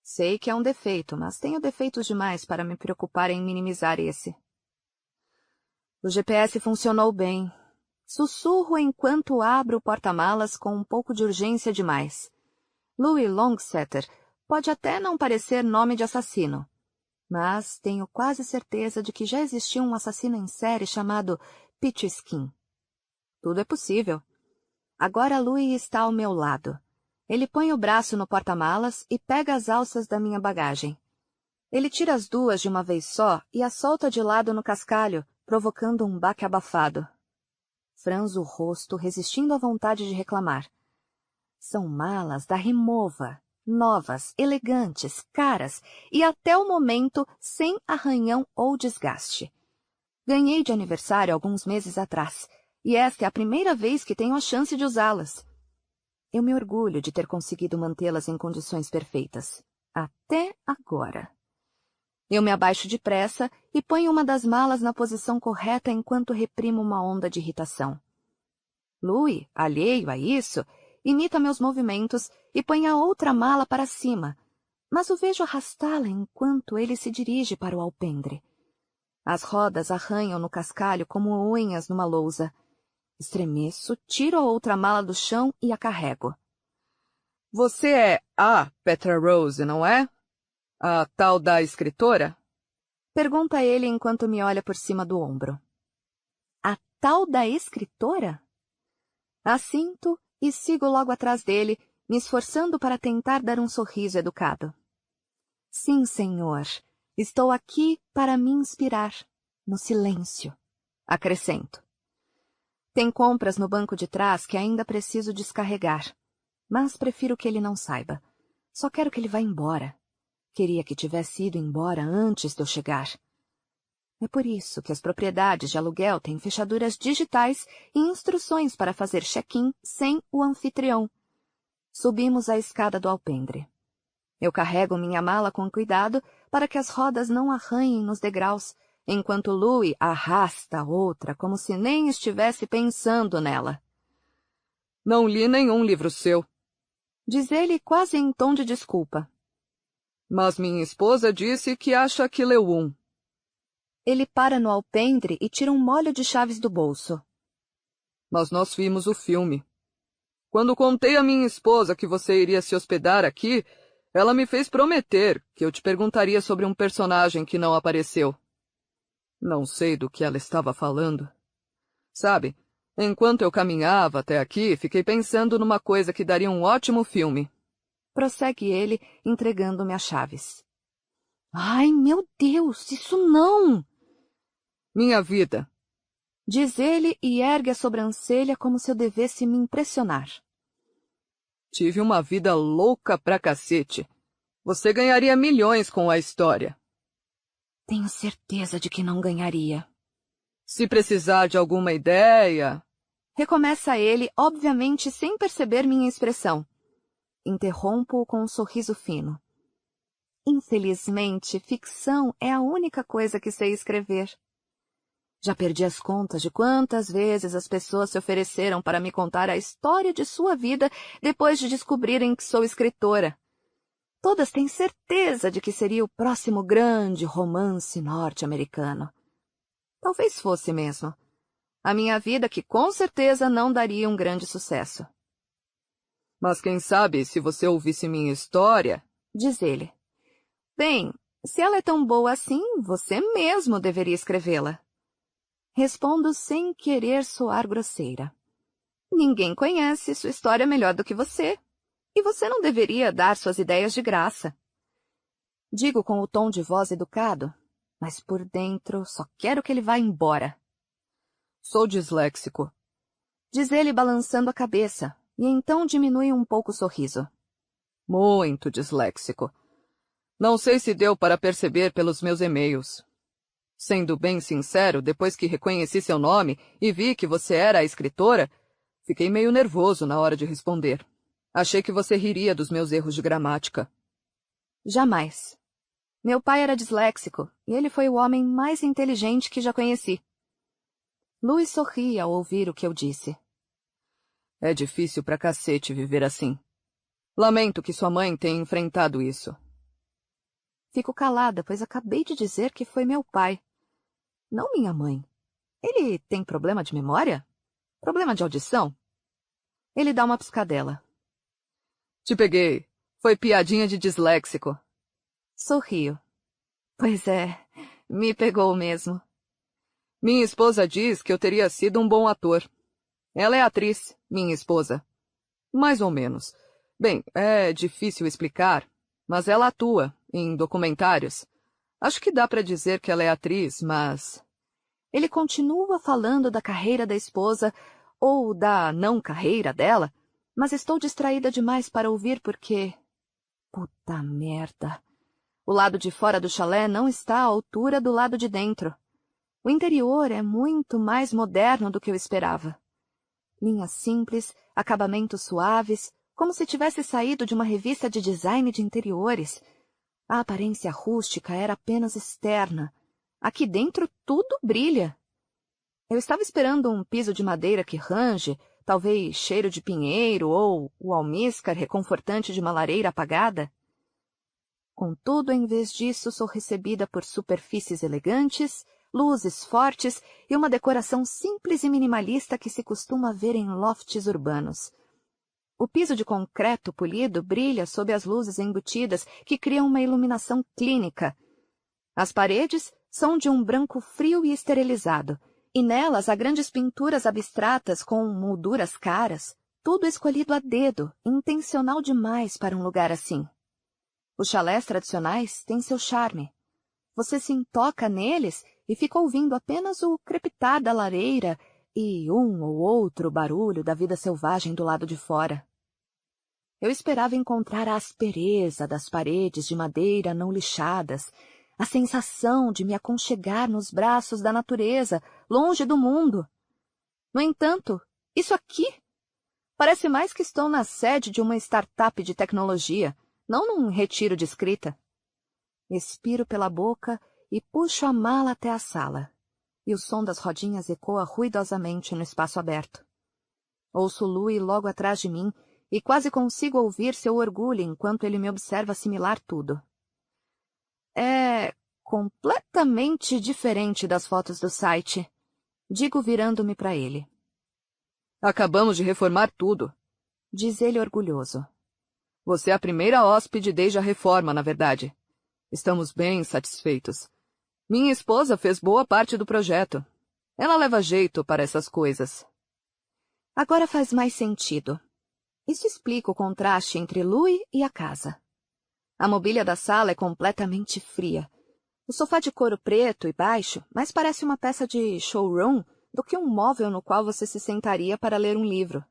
Speaker 1: Sei que é um defeito, mas tenho defeitos demais para me preocupar em minimizar esse. O GPS funcionou bem. Sussurro enquanto abro o porta-malas com um pouco de urgência demais. Louis Longsetter pode até não parecer nome de assassino, mas tenho quase certeza de que já existiu um assassino em série chamado Peach Skin. Tudo é possível. Agora Louis está ao meu lado. Ele põe o braço no porta-malas e pega as alças da minha bagagem. Ele tira as duas de uma vez só e as solta de lado no cascalho, provocando um baque abafado. Franzo o rosto, resistindo à vontade de reclamar. São malas da Rimowa. Novas, elegantes, caras e até o momento sem arranhão ou desgaste. Ganhei de aniversário alguns meses atrás, e esta é a primeira vez que tenho a chance de usá-las. Eu me orgulho de ter conseguido mantê-las em condições perfeitas. Até agora. Eu me abaixo depressa e ponho uma das malas na posição correta enquanto reprimo uma onda de irritação. Louis, alheio a isso, imita meus movimentos e põe a outra mala para cima, mas o vejo arrastá-la enquanto ele se dirige para o alpendre. As rodas arranham no cascalho como unhas numa lousa. Estremeço, tiro a outra mala do chão e a carrego.
Speaker 2: Você é a Petra Rose, não é? A tal da escritora?
Speaker 1: Pergunta ele enquanto me olha por cima do ombro. A tal da escritora? Assinto e sigo logo atrás dele, me esforçando para tentar dar um sorriso educado. Sim, senhor. Estou aqui para me inspirar, no silêncio. Acrescento. Tem compras no banco de trás que ainda preciso descarregar, mas prefiro que ele não saiba. Só quero que ele vá embora. Queria que tivesse ido embora antes de eu chegar. É por isso que as propriedades de aluguel têm fechaduras digitais e instruções para fazer check-in sem o anfitrião. Subimos a escada do alpendre. Eu carrego minha mala com cuidado para que as rodas não arranhem nos degraus, enquanto Louis arrasta a outra como se nem estivesse pensando nela.
Speaker 2: Não li nenhum livro seu,
Speaker 1: diz ele quase em tom de desculpa.
Speaker 2: Mas minha esposa disse que acha que leu um.
Speaker 1: Ele para no alpendre e tira um molho de chaves do bolso.
Speaker 2: Mas nós vimos o filme. Quando contei à minha esposa que você iria se hospedar aqui, ela me fez prometer que eu te perguntaria sobre um personagem que não apareceu. Não sei do que ela estava falando. Sabe, enquanto eu caminhava até aqui, fiquei pensando numa coisa que daria um ótimo filme.
Speaker 1: Prossegue ele, entregando-me as chaves. Ai, meu Deus, isso não!
Speaker 2: Minha vida,
Speaker 1: diz ele e ergue a sobrancelha como se eu devesse me impressionar.
Speaker 2: Tive uma vida louca pra cacete. Você ganharia milhões com a história.
Speaker 1: Tenho certeza de que não ganharia.
Speaker 2: Se precisar de alguma ideia...
Speaker 1: Recomeça ele, obviamente sem perceber minha expressão. Interrompo-o com um sorriso fino. Infelizmente, ficção é a única coisa que sei escrever. Já perdi as contas de quantas vezes as pessoas se ofereceram para me contar a história de sua vida depois de descobrirem que sou escritora. Todas têm certeza de que seria o próximo grande romance norte-americano. Talvez fosse mesmo. A minha vida que com certeza não daria um grande sucesso.
Speaker 2: Mas quem sabe, se você ouvisse minha história...
Speaker 1: Diz ele. Bem, se ela é tão boa assim, você mesmo deveria escrevê-la. Respondo sem querer soar grosseira. Ninguém conhece sua história melhor do que você, e você não deveria dar suas ideias de graça. Digo com o tom de voz educado, mas por dentro só quero que ele vá embora.
Speaker 2: Sou disléxico.
Speaker 1: Diz ele balançando a cabeça, e então diminui um pouco o sorriso.
Speaker 2: Muito disléxico. Não sei se deu para perceber pelos meus e-mails. Sendo bem sincero, depois que reconheci seu nome e vi que você era a escritora, fiquei meio nervoso na hora de responder. Achei que você riria dos meus erros de gramática.
Speaker 1: Jamais. Meu pai era disléxico, e ele foi o homem mais inteligente que já conheci. Louis sorria ao ouvir o que eu disse.
Speaker 2: É difícil pra cacete viver assim. Lamento que sua mãe tenha enfrentado isso.
Speaker 1: Fico calada, pois acabei de dizer que foi meu pai. Não minha mãe. Ele tem problema de memória? Problema de audição? Ele dá uma piscadela.
Speaker 2: Te peguei. Foi piadinha de disléxico.
Speaker 1: Sorrio. Pois é, me pegou mesmo.
Speaker 2: Minha esposa diz que eu teria sido um bom ator. Ela é atriz, minha esposa. Mais ou menos. Bem, é difícil explicar, mas ela atua em documentários. Acho que dá para dizer que ela é atriz, mas...
Speaker 1: Ele continua falando da carreira da esposa, ou da não carreira dela, mas estou distraída demais para ouvir porque... Puta merda! O lado de fora do chalé não está à altura do lado de dentro. O interior é muito mais moderno do que eu esperava. Linhas simples, acabamentos suaves, como se tivesse saído de uma revista de design de interiores. A aparência rústica era apenas externa. Aqui dentro tudo brilha. Eu estava esperando um piso de madeira que range, talvez cheiro de pinheiro ou o almíscar reconfortante de uma lareira apagada. Contudo, em vez disso, sou recebida por superfícies elegantes, luzes fortes e uma decoração simples e minimalista que se costuma ver em lofts urbanos. O piso de concreto polido brilha sob as luzes embutidas que criam uma iluminação clínica. As paredes são de um branco frio e esterilizado, e nelas há grandes pinturas abstratas com molduras caras, tudo escolhido a dedo, intencional demais para um lugar assim. Os chalés tradicionais têm seu charme. Você se intoca neles e fica ouvindo apenas o crepitar da lareira e um ou outro barulho da vida selvagem do lado de fora. Eu esperava encontrar a aspereza das paredes de madeira não lixadas, a sensação de me aconchegar nos braços da natureza, longe do mundo. No entanto, isso aqui parece mais que estou na sede de uma startup de tecnologia, não num retiro de escrita. Expiro pela boca e puxo a mala até a sala, e o som das rodinhas ecoa ruidosamente no espaço aberto. Ouço Louis logo atrás de mim e quase consigo ouvir seu orgulho enquanto ele me observa assimilar tudo. É completamente diferente das fotos do site, digo virando-me para ele.
Speaker 2: Acabamos de reformar tudo,
Speaker 1: diz ele orgulhoso.
Speaker 2: Você é a primeira hóspede desde a reforma, na verdade. Estamos bem satisfeitos. Minha esposa fez boa parte do projeto. Ela leva jeito para essas coisas.
Speaker 1: Agora faz mais sentido. Isso explica o contraste entre Louis e a casa. A mobília da sala é completamente fria. O sofá de couro preto e baixo mais parece uma peça de showroom do que um móvel no qual você se sentaria para ler um livro.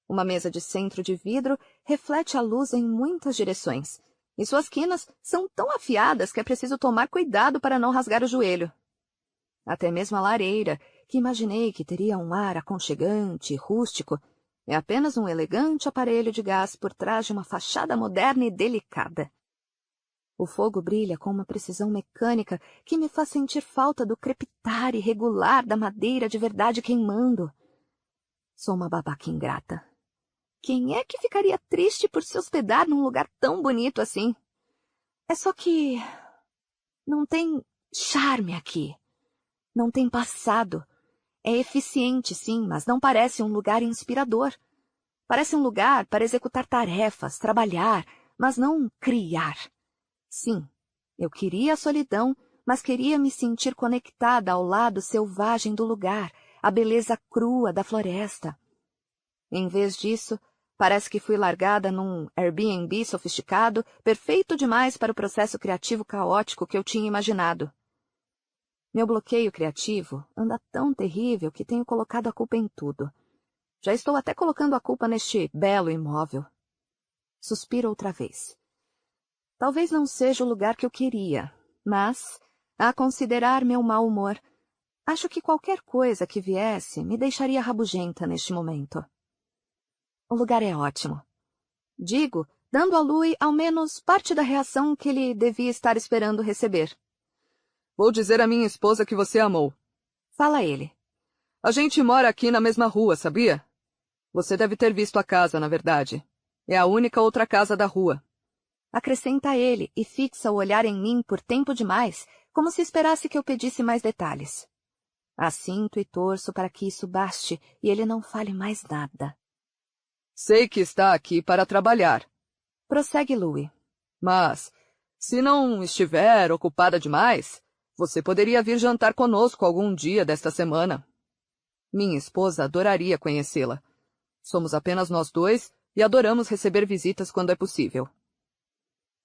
Speaker 1: Uma mesa de centro de vidro reflete a luz em muitas direções, e suas quinas são tão afiadas que é preciso tomar cuidado para não rasgar o joelho. Até mesmo a lareira, que imaginei que teria um ar aconchegante e rústico, é apenas um elegante aparelho de gás por trás de uma fachada moderna e delicada. O fogo brilha com uma precisão mecânica que me faz sentir falta do crepitar irregular da madeira de verdade queimando. Sou uma babaca ingrata. Quem é que ficaria triste por se hospedar num lugar tão bonito assim? É só que não tem charme aqui. Não tem passado. É eficiente, sim, mas não parece um lugar inspirador. Parece um lugar para executar tarefas, trabalhar, mas não criar. Sim, eu queria a solidão, mas queria me sentir conectada ao lado selvagem do lugar, à beleza crua da floresta. Em vez disso, parece que fui largada num Airbnb sofisticado, perfeito demais para o processo criativo caótico que eu tinha imaginado. Meu bloqueio criativo anda tão terrível que tenho colocado a culpa em tudo. Já estou até colocando a culpa neste belo imóvel. Suspiro outra vez. Talvez não seja o lugar que eu queria, mas, a considerar meu mau humor, acho que qualquer coisa que viesse me deixaria rabugenta neste momento. O lugar é ótimo. Digo, dando a Louis ao menos parte da reação que ele devia estar esperando receber.
Speaker 2: Vou dizer à minha esposa que você amou.
Speaker 1: Fala ele.
Speaker 2: A gente mora aqui na mesma rua, sabia? Você deve ter visto a casa, na verdade. É a única outra casa da rua.
Speaker 1: Acrescenta ele e fixa o olhar em mim por tempo demais, como se esperasse que eu pedisse mais detalhes. Assinto e torço para que isso baste e ele não fale mais nada.
Speaker 2: Sei que está aqui para trabalhar.
Speaker 1: Prossegue Louis.
Speaker 2: Mas, se não estiver ocupada demais, você poderia vir jantar conosco algum dia desta semana. Minha esposa adoraria conhecê-la. Somos apenas nós dois e adoramos receber visitas quando é possível.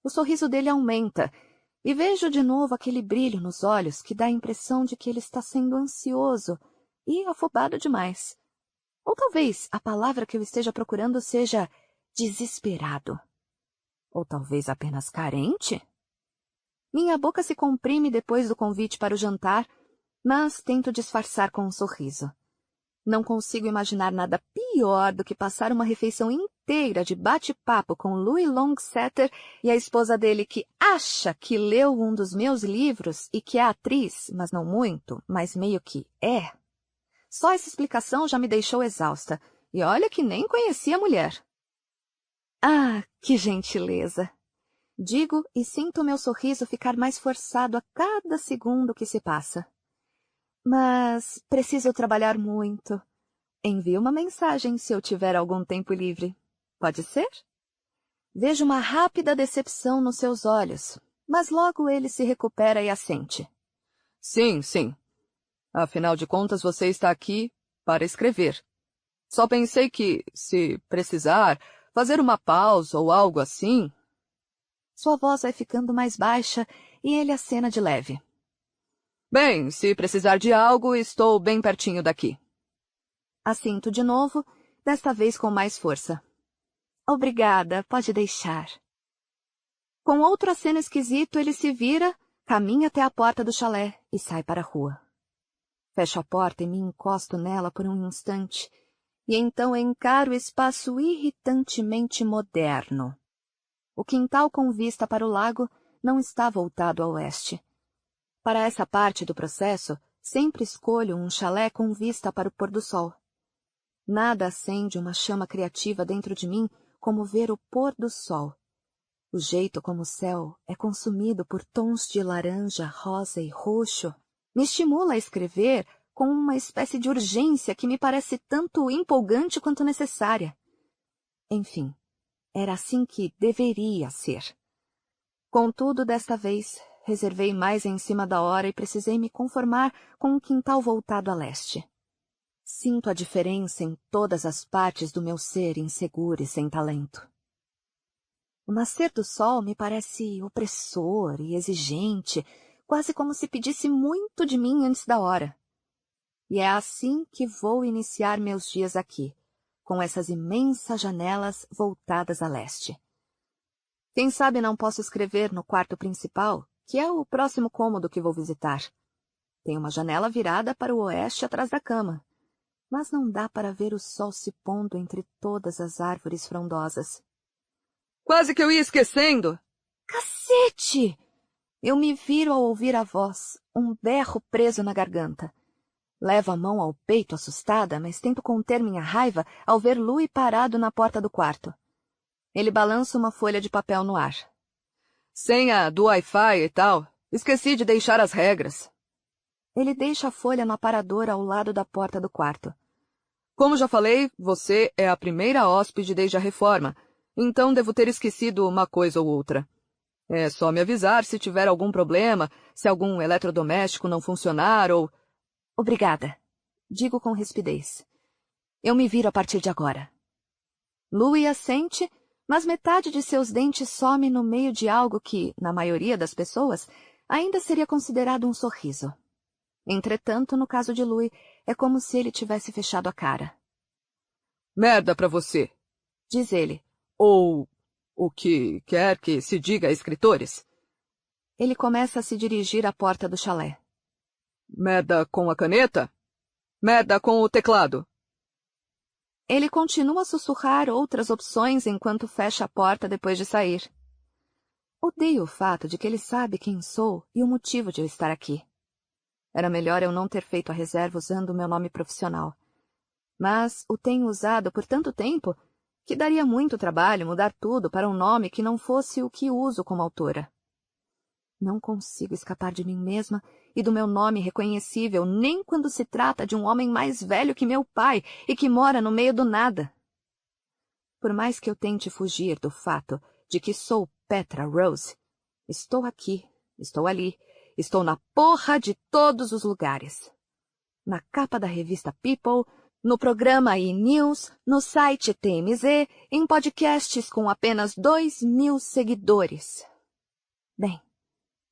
Speaker 1: O sorriso dele aumenta e vejo de novo aquele brilho nos olhos que dá a impressão de que ele está sendo ansioso e afobado demais. Ou talvez a palavra que eu esteja procurando seja desesperado. Ou talvez apenas carente? Minha boca se comprime depois do convite para o jantar, mas tento disfarçar com um sorriso. Não consigo imaginar nada pior do que passar uma refeição inteira de bate-papo com Louis Longsetter e a esposa dele que acha que leu um dos meus livros e que é atriz, mas não muito, mas meio que é. Só essa explicação já me deixou exausta, e olha que nem conhecia a mulher. Ah, que gentileza! Digo e sinto meu sorriso ficar mais forçado a cada segundo que se passa. Mas preciso trabalhar muito. Envie uma mensagem se eu tiver algum tempo livre. Pode ser? Vejo uma rápida decepção nos seus olhos, mas logo ele se recupera e assente.
Speaker 2: Sim, sim. Afinal de contas, você está aqui para escrever. Só pensei que, se precisar, fazer uma pausa ou algo assim...
Speaker 1: Sua voz vai ficando mais baixa e ele acena de leve.
Speaker 2: Bem, se precisar de algo, estou bem pertinho daqui.
Speaker 1: Assinto de novo, desta vez com mais força. Obrigada, pode deixar. Com outro aceno esquisito, ele se vira, caminha até a porta do chalé e sai para a rua. Fecho a porta e me encosto nela por um instante, e então encaro o espaço irritantemente moderno. O quintal com vista para o lago não está voltado a oeste. Para essa parte do processo, sempre escolho um chalé com vista para o pôr do sol. Nada acende uma chama criativa dentro de mim como ver o pôr do sol. O jeito como o céu é consumido por tons de laranja, rosa e roxo me estimula a escrever com uma espécie de urgência que me parece tanto empolgante quanto necessária. Enfim, era assim que deveria ser. Contudo, desta vez, reservei mais em cima da hora e precisei me conformar com um quintal voltado a leste. Sinto a diferença em todas as partes do meu ser inseguro e sem talento. O nascer do sol me parece opressor e exigente, quase como se pedisse muito de mim antes da hora. E é assim que vou iniciar meus dias aqui, com essas imensas janelas voltadas a leste. Quem sabe não posso escrever no quarto principal, que é o próximo cômodo que vou visitar. Tem uma janela virada para o oeste atrás da cama, mas não dá para ver o sol se pondo entre todas as árvores frondosas.
Speaker 2: Quase que eu ia esquecendo!
Speaker 1: Cacete! Eu me viro ao ouvir a voz, um berro preso na garganta. Levo a mão ao peito assustada, mas tento conter minha raiva ao ver Louis parado na porta do quarto. Ele balança uma folha de papel no ar. Senha do Wi-Fi e tal. Esqueci de deixar as regras. Ele deixa a folha no aparador ao lado da porta do quarto.
Speaker 2: Como já falei, você é a primeira hóspede desde a reforma, então devo ter esquecido uma coisa ou outra. É só me avisar se tiver algum problema, se algum eletrodoméstico não funcionar ou...
Speaker 1: Obrigada. Digo com rispidez. Eu me viro a partir de agora. Louis assente, mas metade de seus dentes some no meio de algo que, na maioria das pessoas, ainda seria considerado um sorriso. Entretanto, no caso de Louis, é como se ele tivesse fechado a cara.
Speaker 2: Merda pra você,
Speaker 1: diz ele.
Speaker 2: Ou o que quer que se diga a escritores.
Speaker 1: Ele começa a se dirigir à porta do chalé.
Speaker 2: Merda com a caneta? Merda com o teclado.
Speaker 1: Ele continua a sussurrar outras opções enquanto fecha a porta depois de sair. Odeio o fato de que ele sabe quem sou e o motivo de eu estar aqui. Era melhor eu não ter feito a reserva usando o meu nome profissional. Mas o tenho usado por tanto tempo que daria muito trabalho mudar tudo para um nome que não fosse o que uso como autora. Não consigo escapar de mim mesma e do meu nome reconhecível nem quando se trata de um homem mais velho que meu pai e que mora no meio do nada. Por mais que eu tente fugir do fato de que sou Petra Rose, estou aqui, estou ali, estou na porra de todos os lugares. Na capa da revista People, no programa E! News, no site TMZ, em podcasts com apenas 2.000 seguidores. Bem,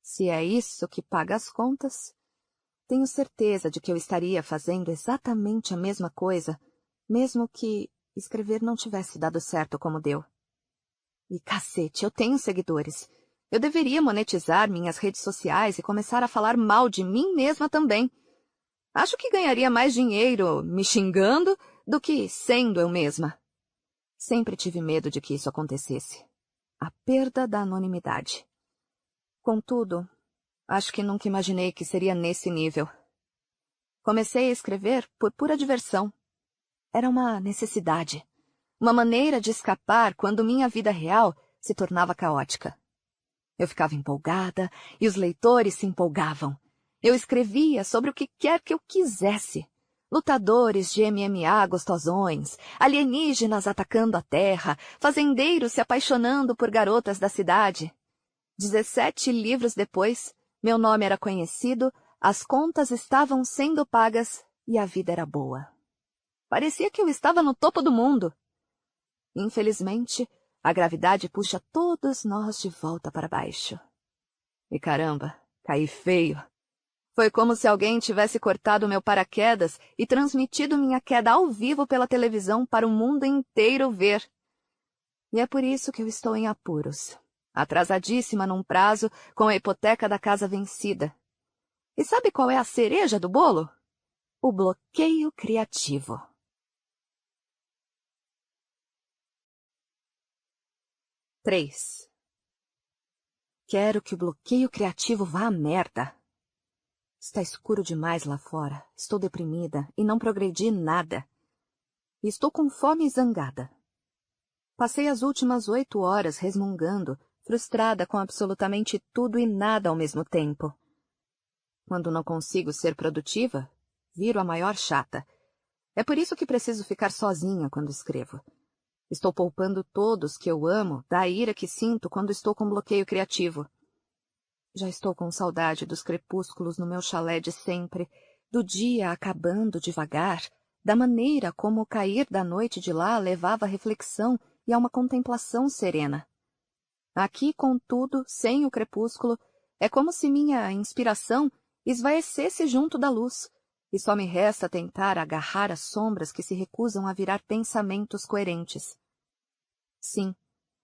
Speaker 1: se é isso que paga as contas, tenho certeza de que eu estaria fazendo exatamente a mesma coisa, mesmo que escrever não tivesse dado certo como deu. E cacete, eu tenho seguidores. Eu deveria monetizar minhas redes sociais e começar a falar mal de mim mesma também. Acho que ganharia mais dinheiro me xingando do que sendo eu mesma. Sempre tive medo de que isso acontecesse. A perda da anonimidade. Contudo, acho que nunca imaginei que seria nesse nível. Comecei a escrever por pura diversão. Era uma necessidade. Uma maneira de escapar quando minha vida real se tornava caótica. Eu ficava empolgada e os leitores se empolgavam. Eu escrevia sobre o que quer que eu quisesse. Lutadores de MMA gostosões, alienígenas atacando a Terra, fazendeiros se apaixonando por garotas da cidade. 17 livros depois, meu nome era conhecido, as contas estavam sendo pagas e a vida era boa. Parecia que eu estava no topo do mundo. Infelizmente, a gravidade puxa todos nós de volta para baixo. E caramba, caí feio. Foi como se alguém tivesse cortado meu paraquedas e transmitido minha queda ao vivo pela televisão para o mundo inteiro ver. E é por isso que eu estou em apuros, atrasadíssima num prazo com a hipoteca da casa vencida. E sabe qual é a cereja do bolo? O bloqueio criativo. Três. Quero que o bloqueio criativo vá à merda. Está escuro demais lá fora. Estou deprimida e não progredi nada. E estou com fome e zangada. Passei as últimas 8 horas resmungando, frustrada com absolutamente tudo e nada ao mesmo tempo. Quando não consigo ser produtiva, viro a maior chata. É por isso que preciso ficar sozinha quando escrevo. Estou poupando todos que eu amo da ira que sinto quando estou com bloqueio criativo. Já estou com saudade dos crepúsculos no meu chalé de sempre, do dia acabando devagar, da maneira como o cair da noite de lá levava à reflexão e a uma contemplação serena. Aqui, contudo, sem o crepúsculo, é como se minha inspiração esvaecesse junto da luz, e só me resta tentar agarrar as sombras que se recusam a virar pensamentos coerentes. Sim,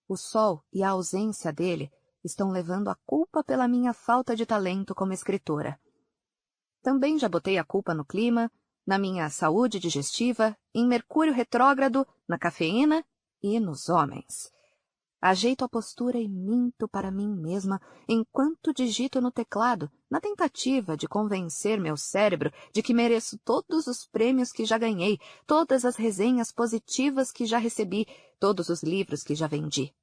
Speaker 1: o sol e a ausência dele estão levando a culpa pela minha falta de talento como escritora. Também já botei a culpa no clima, na minha saúde digestiva, em Mercúrio retrógrado, na cafeína e nos homens. Ajeito a postura e minto para mim mesma enquanto digito no teclado, na tentativa de convencer meu cérebro de que mereço todos os prêmios que já ganhei, todas as resenhas positivas que já recebi, todos os livros que já vendi.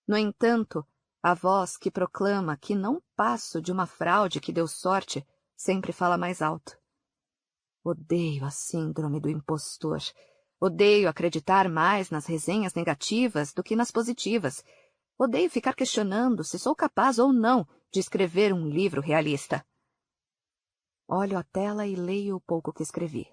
Speaker 1: No entanto, a voz que proclama que não passo de uma fraude que deu sorte Sempre fala mais alto. Odeio a síndrome do impostor. Odeio acreditar mais nas resenhas negativas do que nas positivas. Odeio ficar questionando se sou capaz ou não de escrever um livro realista. Olho a tela e leio o pouco que escrevi.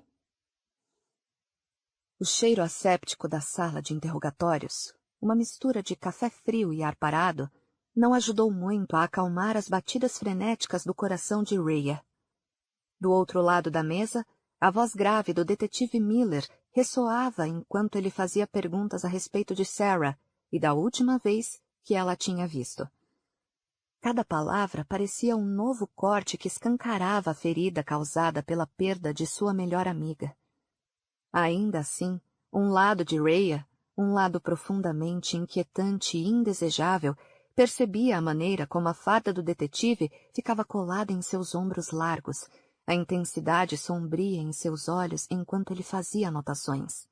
Speaker 1: O cheiro asséptico da sala de interrogatórios, uma mistura de café frio e ar parado, não ajudou muito a acalmar as batidas frenéticas do coração de Rhea. Do outro lado da mesa, a voz grave do detetive Miller ressoava enquanto ele fazia perguntas a respeito de Sarah e da última vez que ela a tinha visto. Cada palavra parecia um novo corte que escancarava a ferida causada pela perda de sua melhor amiga. Ainda assim, um lado de Rhea, um lado profundamente inquietante e indesejável, percebia a maneira como a farda do detetive ficava colada em seus ombros largos, a intensidade sombria em seus olhos enquanto ele fazia anotações.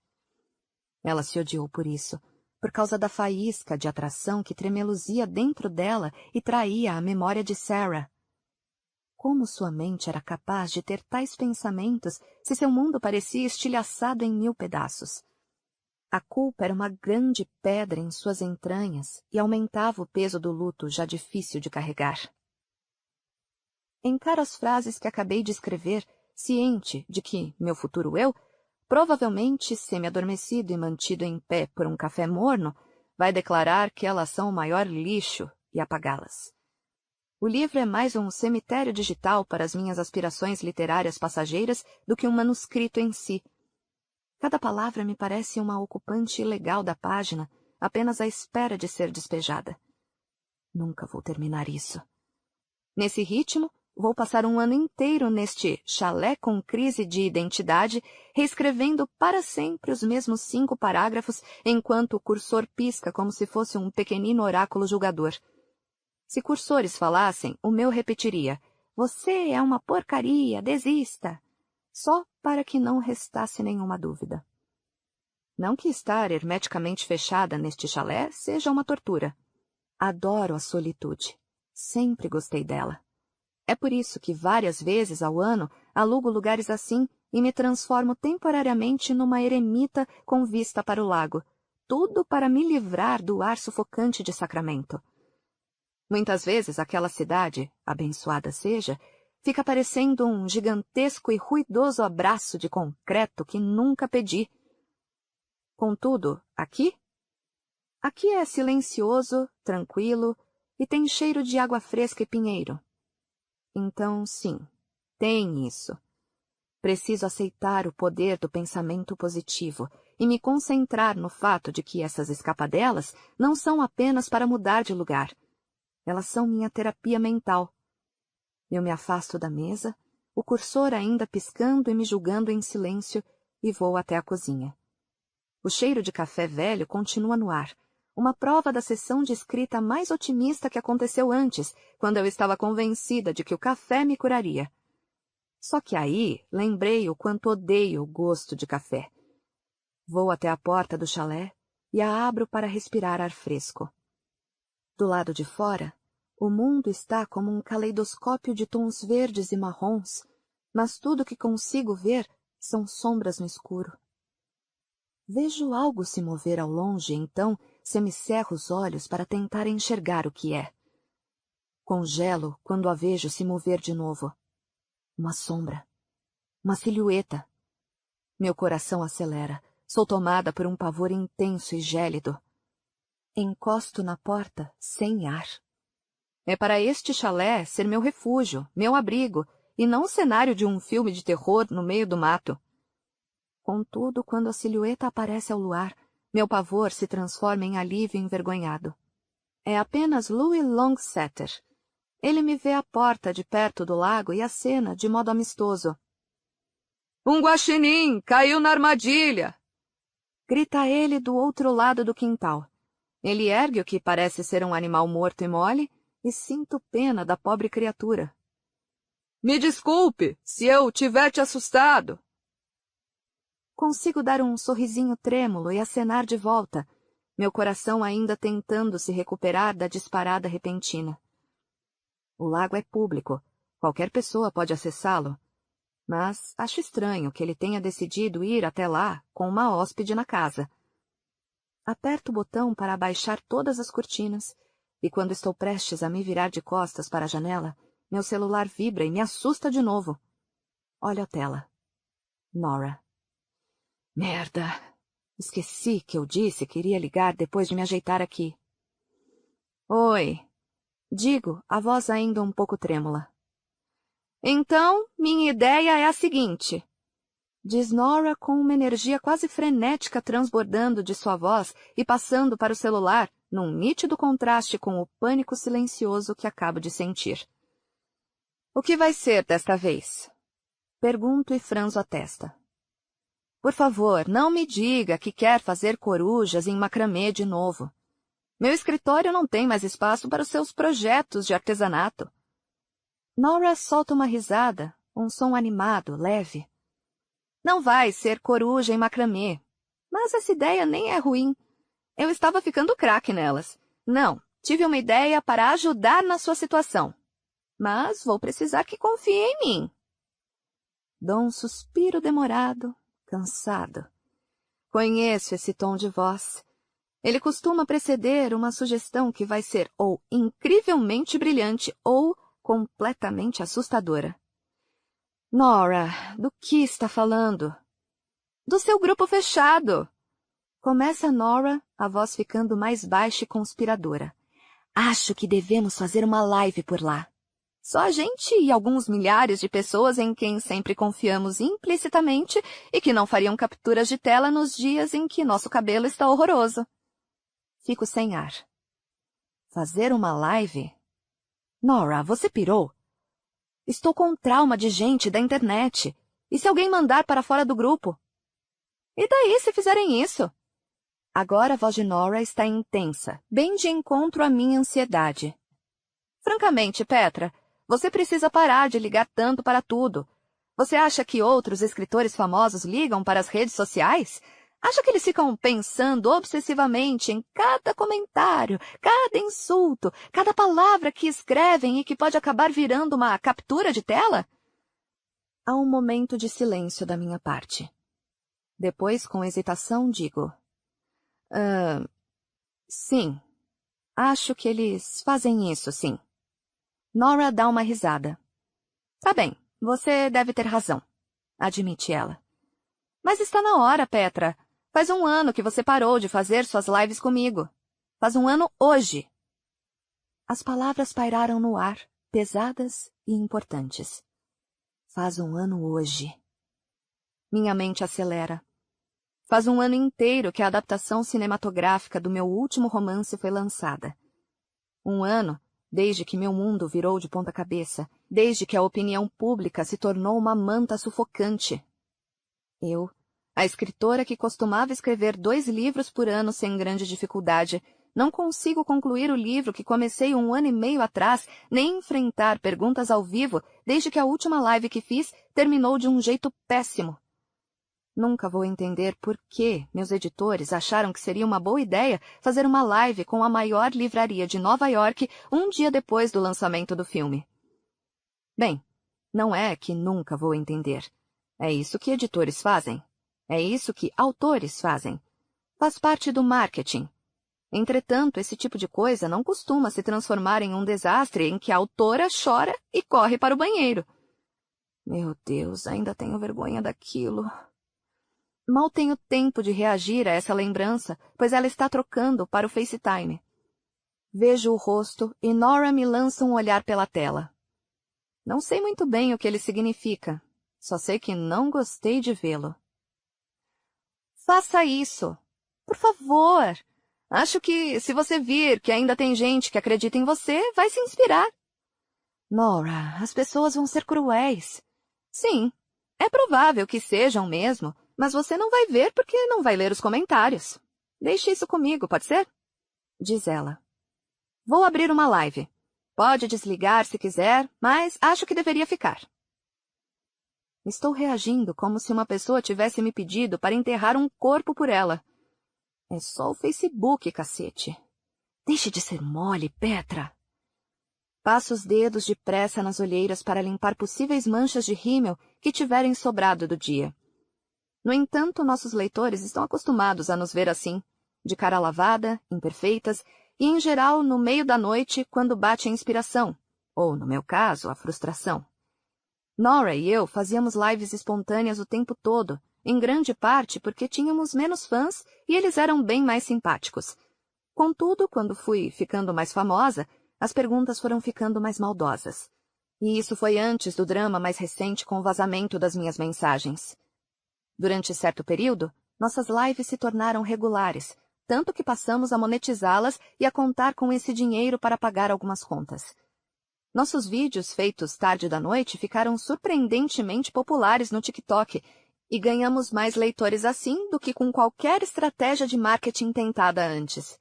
Speaker 1: Ela se odiou por isso, por causa da faísca de atração que tremeluzia dentro dela e traía a memória de Sarah. Como sua mente era capaz de ter tais pensamentos se seu mundo parecia estilhaçado em 1000 pedaços? A culpa era uma grande pedra em suas entranhas e aumentava o peso do luto já difícil de carregar. Encaro as frases que acabei de escrever, ciente de que meu futuro eu, provavelmente semi-adormecido e mantido em pé por um café morno, vai declarar que elas são o maior lixo e apagá-las. O livro é mais um cemitério digital para as minhas aspirações literárias passageiras do que um manuscrito em si. Cada palavra me parece uma ocupante ilegal da página, apenas à espera de ser despejada. Nunca vou terminar isso. Nesse ritmo, vou passar um ano inteiro neste chalé com crise de identidade, reescrevendo para sempre os mesmos 5 parágrafos, enquanto o cursor pisca como se fosse um pequenino oráculo julgador. Se cursores falassem, o meu repetiria: "Você é uma porcaria, desista!", só para que não restasse nenhuma dúvida. Não que estar hermeticamente fechada neste chalé seja uma tortura. Adoro a solitude. Sempre gostei dela. É por isso que várias vezes ao ano alugo lugares assim e me transformo temporariamente numa eremita com vista para o lago, tudo para me livrar do ar sufocante de Sacramento. Muitas vezes aquela cidade, abençoada seja, fica parecendo um gigantesco e ruidoso abraço de concreto que nunca pedi. Contudo, aqui? Aqui é silencioso, tranquilo e tem cheiro de água fresca e pinheiro. Então, sim, tem isso. Preciso aceitar o poder do pensamento positivo e me concentrar no fato de que essas escapadelas não são apenas para mudar de lugar. Elas são minha terapia mental. Eu me afasto da mesa, o cursor ainda piscando e me julgando em silêncio, e vou até a cozinha. O cheiro de café velho continua no ar, uma prova da sessão de escrita mais otimista que aconteceu antes, quando eu estava convencida de que o café me curaria. Só que aí lembrei o quanto odeio o gosto de café. Vou até a porta do chalé e a abro para respirar ar fresco. Do lado de fora, o mundo está como um caleidoscópio de tons verdes e marrons, mas tudo que consigo ver são sombras no escuro. Vejo algo se mover ao longe, então semicerro os olhos para tentar enxergar o que é. Congelo quando a vejo se mover de novo. Uma sombra. Uma silhueta. Meu coração acelera. Sou tomada por um pavor intenso e gélido. Encosto na porta sem ar. É para este chalé ser meu refúgio, meu abrigo, e não o cenário de um filme de terror no meio do mato. Contudo, quando a silhueta aparece ao luar, meu pavor se transforma em alívio envergonhado. É apenas Louis Longsetter. Ele me vê à porta de perto do lago e acena de modo amistoso.
Speaker 2: Um guaxinim caiu na armadilha!
Speaker 1: Grita ele do outro lado do quintal. Ele ergue o que parece ser um animal morto e mole, e sinto pena da pobre criatura.
Speaker 2: Me desculpe se eu tiver te assustado.
Speaker 1: Consigo dar um sorrisinho trêmulo e acenar de volta, meu coração ainda tentando se recuperar da disparada repentina. O lago é público, Qualquer pessoa pode acessá-lo, mas acho estranho que ele tenha decidido ir até lá com uma hóspede na casa. Aperto o botão para abaixar todas as cortinas, e quando estou prestes a me virar de costas para a janela, meu celular vibra e me assusta de novo. Olho a tela. Nora. Merda! Esqueci que eu disse que iria ligar depois de me ajeitar aqui. Oi. Digo, a voz ainda um pouco trêmula. Então, minha ideia é a seguinte, diz Nora com uma energia quase frenética transbordando de sua voz e passando para o celular, num nítido contraste com o pânico silencioso que acabo de sentir. O que vai ser desta vez? Pergunto e franzo a testa. Por favor, não me diga que quer fazer corujas em macramê de novo. Meu escritório não tem mais espaço para os seus projetos de artesanato. Nora solta uma risada, um som animado, leve. Não vai ser coruja em macramê, mas essa ideia nem é ruim. Eu estava ficando craque nelas. Não, tive uma ideia para ajudar na sua situação. Mas vou precisar que confie em mim. Dou um suspiro demorado, cansado. Conheço esse tom de voz. Ele costuma preceder uma sugestão que vai ser ou incrivelmente brilhante ou completamente assustadora. Nora, do que está falando? Do seu grupo fechado. Começa Nora, a voz ficando mais baixa e conspiradora. Acho que devemos fazer uma live por lá. Só a gente e alguns milhares de pessoas em quem sempre confiamos implicitamente e que não fariam capturas de tela nos dias em que nosso cabelo está horroroso. Fico sem ar. Fazer uma live? Nora, você pirou? Estou com trauma de gente da internet. E se alguém mandar para fora do grupo? E daí se fizerem isso? Agora a voz de Nora está intensa, bem de encontro à minha ansiedade. Francamente, Petra, você precisa parar de ligar tanto para tudo. Você acha que outros escritores famosos ligam para as redes sociais? Acha que eles ficam pensando obsessivamente em cada comentário, cada insulto, cada palavra que escrevem e que pode acabar virando uma captura de tela? Há um momento de silêncio da minha parte. Depois, com hesitação, digo... sim. Acho que eles fazem isso, sim. Nora dá uma risada. Tá bem, você deve ter razão, admite ela. Mas está na hora, Petra. Faz 1 ano que você parou de fazer suas lives comigo. Faz 1 ano hoje. As palavras pairaram no ar, pesadas e importantes. Faz 1 ano hoje. Minha mente acelera. Faz 1 ano inteiro que a adaptação cinematográfica do meu último romance foi lançada. 1 ano desde que meu mundo virou de ponta cabeça, desde que a opinião pública se tornou uma manta sufocante. Eu, a escritora que costumava escrever 2 livros por ano sem grande dificuldade, não consigo concluir o livro que comecei 1 ano e meio atrás, nem enfrentar perguntas ao vivo desde que a última live que fiz terminou de um jeito péssimo. Nunca vou entender por que meus editores acharam que seria uma boa ideia fazer uma live com a maior livraria de Nova York 1 dia depois do lançamento do filme. Bem, não é que nunca vou entender. É isso que editores fazem. É isso que autores fazem. Faz parte do marketing. Entretanto, esse tipo de coisa não costuma se transformar em um desastre em que a autora chora e corre para o banheiro. Meu Deus, ainda tenho vergonha daquilo. Mal tenho tempo de reagir a essa lembrança, pois ela está trocando para o FaceTime. Vejo o rosto e Nora me lança um olhar pela tela. Não sei muito bem o que ele significa. Só sei que não gostei de vê-lo. Faça isso. Por favor. Acho que, se você vir que ainda tem gente que acredita em você, vai se inspirar. Nora, as pessoas vão ser cruéis. Sim, é provável que sejam mesmo, mas você não vai ver porque não vai ler os comentários. Deixe isso comigo, pode ser? Diz ela. Vou abrir uma live. Pode desligar se quiser, mas acho que deveria ficar. Estou reagindo como se uma pessoa tivesse me pedido para enterrar um corpo por ela. É só o Facebook, cacete. Deixe de ser mole, Petra. Passo os dedos depressa nas olheiras para limpar possíveis manchas de rímel que tiverem sobrado do dia. No entanto, nossos leitores estão acostumados a nos ver assim, de cara lavada, imperfeitas, e em geral no meio da noite quando bate a inspiração, ou, no meu caso, a frustração. Nora e eu fazíamos lives espontâneas o tempo todo, em grande parte porque tínhamos menos fãs e eles eram bem mais simpáticos. Contudo, quando fui ficando mais famosa, as perguntas foram ficando mais maldosas. E isso foi antes do drama mais recente com o vazamento das minhas mensagens. Durante certo período, nossas lives se tornaram regulares, tanto que passamos a monetizá-las e a contar com esse dinheiro para pagar algumas contas. Nossos vídeos feitos tarde da noite ficaram surpreendentemente populares no TikTok e ganhamos mais leitores assim do que com qualquer estratégia de marketing tentada antes.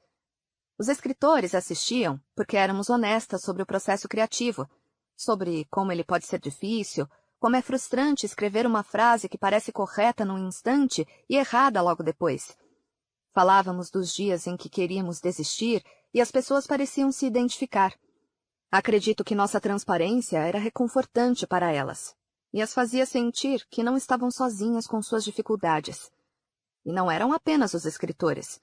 Speaker 1: Os escritores assistiam porque éramos honestas sobre o processo criativo, sobre como ele pode ser difícil, como é frustrante escrever uma frase que parece correta num instante e errada logo depois. Falávamos dos dias em que queríamos desistir e as pessoas pareciam se identificar. Acredito que nossa transparência era reconfortante para elas e as fazia sentir que não estavam sozinhas com suas dificuldades. E não eram apenas os escritores.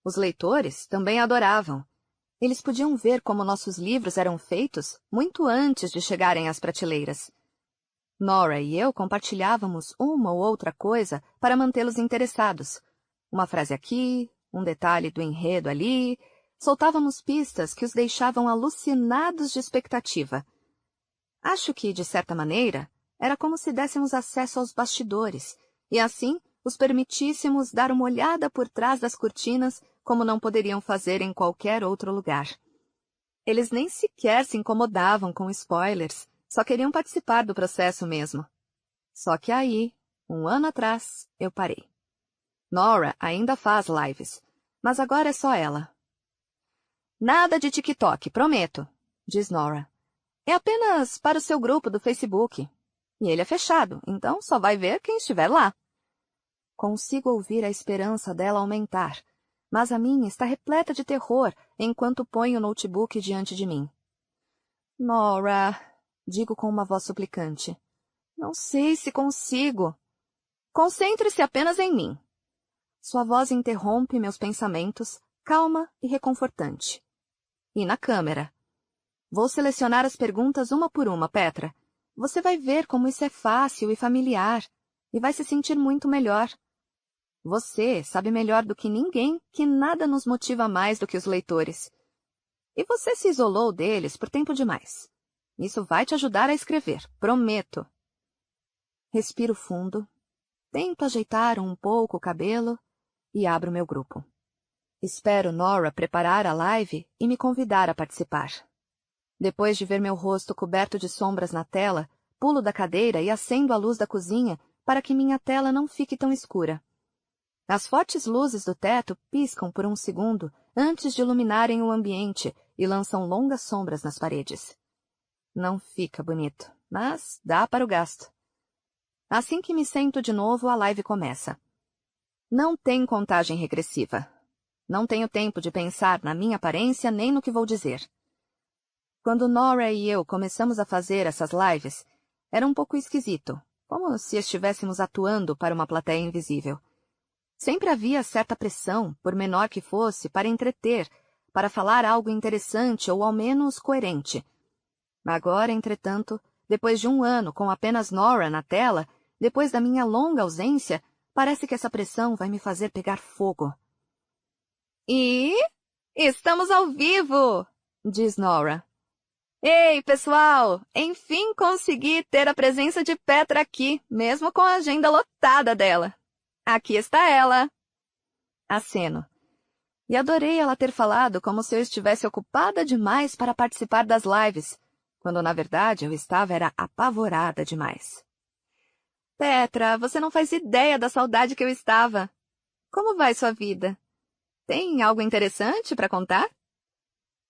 Speaker 1: Os leitores também adoravam. Eles podiam ver como nossos livros eram feitos muito antes de chegarem às prateleiras. Nora e eu compartilhávamos uma ou outra coisa para mantê-los interessados. Uma frase aqui, um detalhe do enredo ali. Soltávamos pistas que os deixavam alucinados de expectativa. Acho que, de certa maneira, era como se dessemos acesso aos bastidores, e assim os permitíssemos dar uma olhada por trás das cortinas como não poderiam fazer em qualquer outro lugar. Eles nem sequer se incomodavam com spoilers, só queriam participar do processo mesmo. Só que aí, 1 ano atrás, eu parei. Nora ainda faz lives, mas agora é só ela. Nada de TikTok, prometo, diz Nora. É apenas para o seu grupo do Facebook. E ele é fechado, então só vai ver quem estiver lá. Consigo ouvir a esperança dela aumentar, mas a minha está repleta de terror enquanto ponho o notebook diante de mim. Nora, digo com uma voz suplicante, não sei se consigo. Concentre-se apenas em mim. Sua voz interrompe meus pensamentos, calma e reconfortante. E na câmera. Vou selecionar as perguntas uma por uma, Petra. Você vai ver como isso é fácil e familiar, e vai se sentir muito melhor. Você sabe melhor do que ninguém que nada nos motiva mais do que os leitores. E você se isolou deles por tempo demais. Isso vai te ajudar a escrever, prometo. Respiro fundo, tento ajeitar um pouco o cabelo e abro meu grupo. Espero Nora preparar a live e me convidar a participar. Depois de ver meu rosto coberto de sombras na tela, pulo da cadeira e acendo a luz da cozinha para que minha tela não fique tão escura. As fortes luzes do teto piscam por um segundo antes de iluminarem o ambiente e lançam longas sombras nas paredes. Não fica bonito, mas dá para o gasto. Assim que me sento de novo, a live começa. Não tem contagem regressiva. Não tenho tempo de pensar na minha aparência nem no que vou dizer. Quando Nora e eu começamos a fazer essas lives, era um pouco esquisito, como se estivéssemos atuando para uma plateia invisível. Sempre havia certa pressão, por menor que fosse, para entreter, para falar algo interessante ou ao menos coerente. Agora, entretanto, depois de 1 ano com apenas Nora na tela, depois da minha longa ausência, parece que essa pressão vai me fazer pegar fogo. E estamos ao vivo, diz Nora. Ei, pessoal! Enfim consegui ter a presença de Petra aqui, mesmo com a agenda lotada dela. Aqui está ela. Aceno. E adorei ela ter falado como se eu estivesse ocupada demais para participar das lives, quando na verdade eu estava apavorada demais. Petra, você não faz ideia da saudade que eu estava. Como vai sua vida? Tem algo interessante para contar?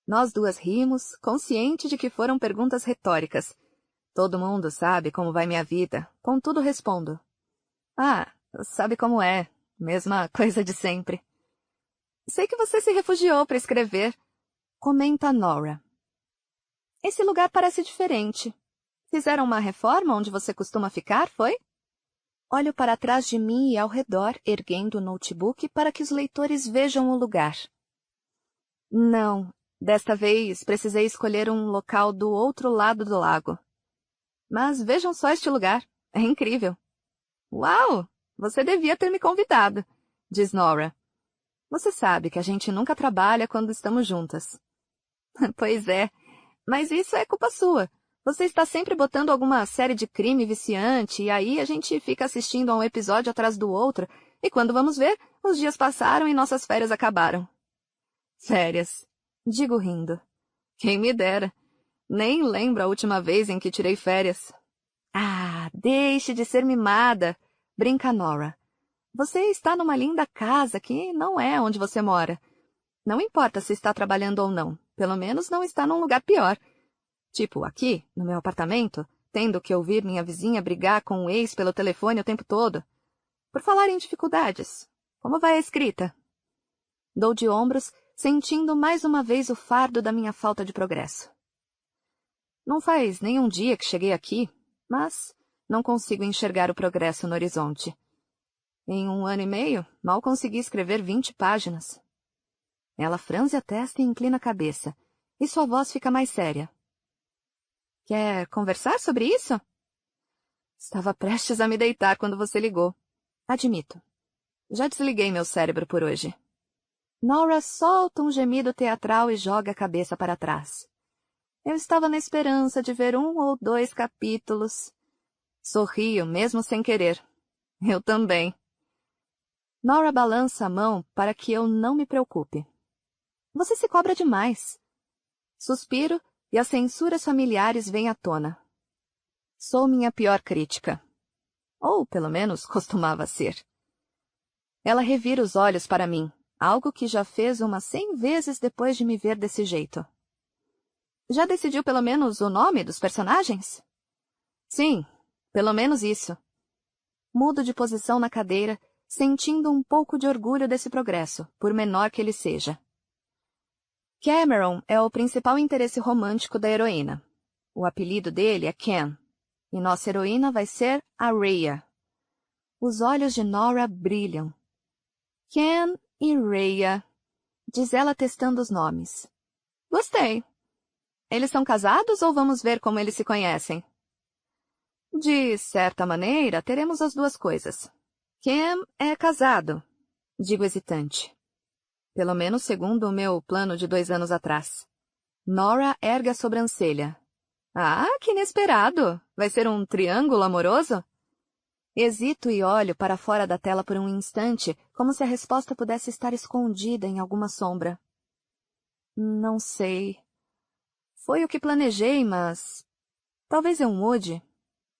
Speaker 1: Nós duas rimos, consciente de que foram perguntas retóricas. Todo mundo sabe como vai minha vida, contudo respondo. Ah, sabe como é, mesma coisa de sempre. Sei que você se refugiou para escrever, comenta Nora. Esse lugar parece diferente. Fizeram uma reforma onde você costuma ficar, foi? Olho para trás de mim e ao redor, erguendo o notebook para que os leitores vejam o lugar. Não, desta vez precisei escolher um local do outro lado do lago. Mas vejam só este lugar, é incrível. Uau, você devia ter me convidado, diz Nora. Você sabe que a gente nunca trabalha quando estamos juntas. Pois é, mas isso é culpa sua. Você está sempre botando alguma série de crime viciante e aí a gente fica assistindo a um episódio atrás do outro e quando vamos ver, os dias passaram e nossas férias acabaram. Férias, digo rindo. Quem me dera. Nem lembro a última vez em que tirei férias. Ah, deixe de ser mimada, brinca Nora. Você está numa linda casa que não é onde você mora. Não importa se está trabalhando ou não, pelo menos não está num lugar pior. Tipo, aqui, no meu apartamento, tendo que ouvir minha vizinha brigar com o ex pelo telefone o tempo todo. Por falar em dificuldades, como vai a escrita? Dou de ombros, sentindo mais uma vez o fardo da minha falta de progresso. Não faz nem um dia que cheguei aqui, mas não consigo enxergar o progresso no horizonte. Em 1 ano e meio, mal consegui escrever 20 páginas. Ela franze a testa e inclina a cabeça, e sua voz fica mais séria. Quer conversar sobre isso? Estava prestes a me deitar quando você ligou. Admito. Já desliguei meu cérebro por hoje. Nora solta um gemido teatral e joga a cabeça para trás. Eu estava na esperança de ver 1 ou 2 capítulos. Sorrio, mesmo sem querer. Eu também. Nora balança a mão para que eu não me preocupe. Você se cobra demais. Suspiro e as censuras familiares vêm à tona. Sou minha pior crítica. Ou, pelo menos, costumava ser. Ela revira os olhos para mim, algo que já fez umas 100 vezes depois de me ver desse jeito. Já decidiu pelo menos o nome dos personagens? Sim, pelo menos isso. Mudo de posição na cadeira, sentindo um pouco de orgulho desse progresso, por menor que ele seja. Cameron é o principal interesse romântico da heroína. O apelido dele é Ken, e nossa heroína vai ser a Rhea. Os olhos de Nora brilham. Ken e Rhea, diz ela testando os nomes. Gostei. Eles são casados ou vamos ver como eles se conhecem? De certa maneira, teremos as duas coisas. Ken é casado, digo hesitante. Pelo menos segundo o meu plano de 2 anos atrás. Nora ergue a sobrancelha. Ah, que inesperado! Vai ser um triângulo amoroso? Hesito e olho para fora da tela por um instante, como se a resposta pudesse estar escondida em alguma sombra. Não sei. Foi o que planejei, mas... talvez eu mude.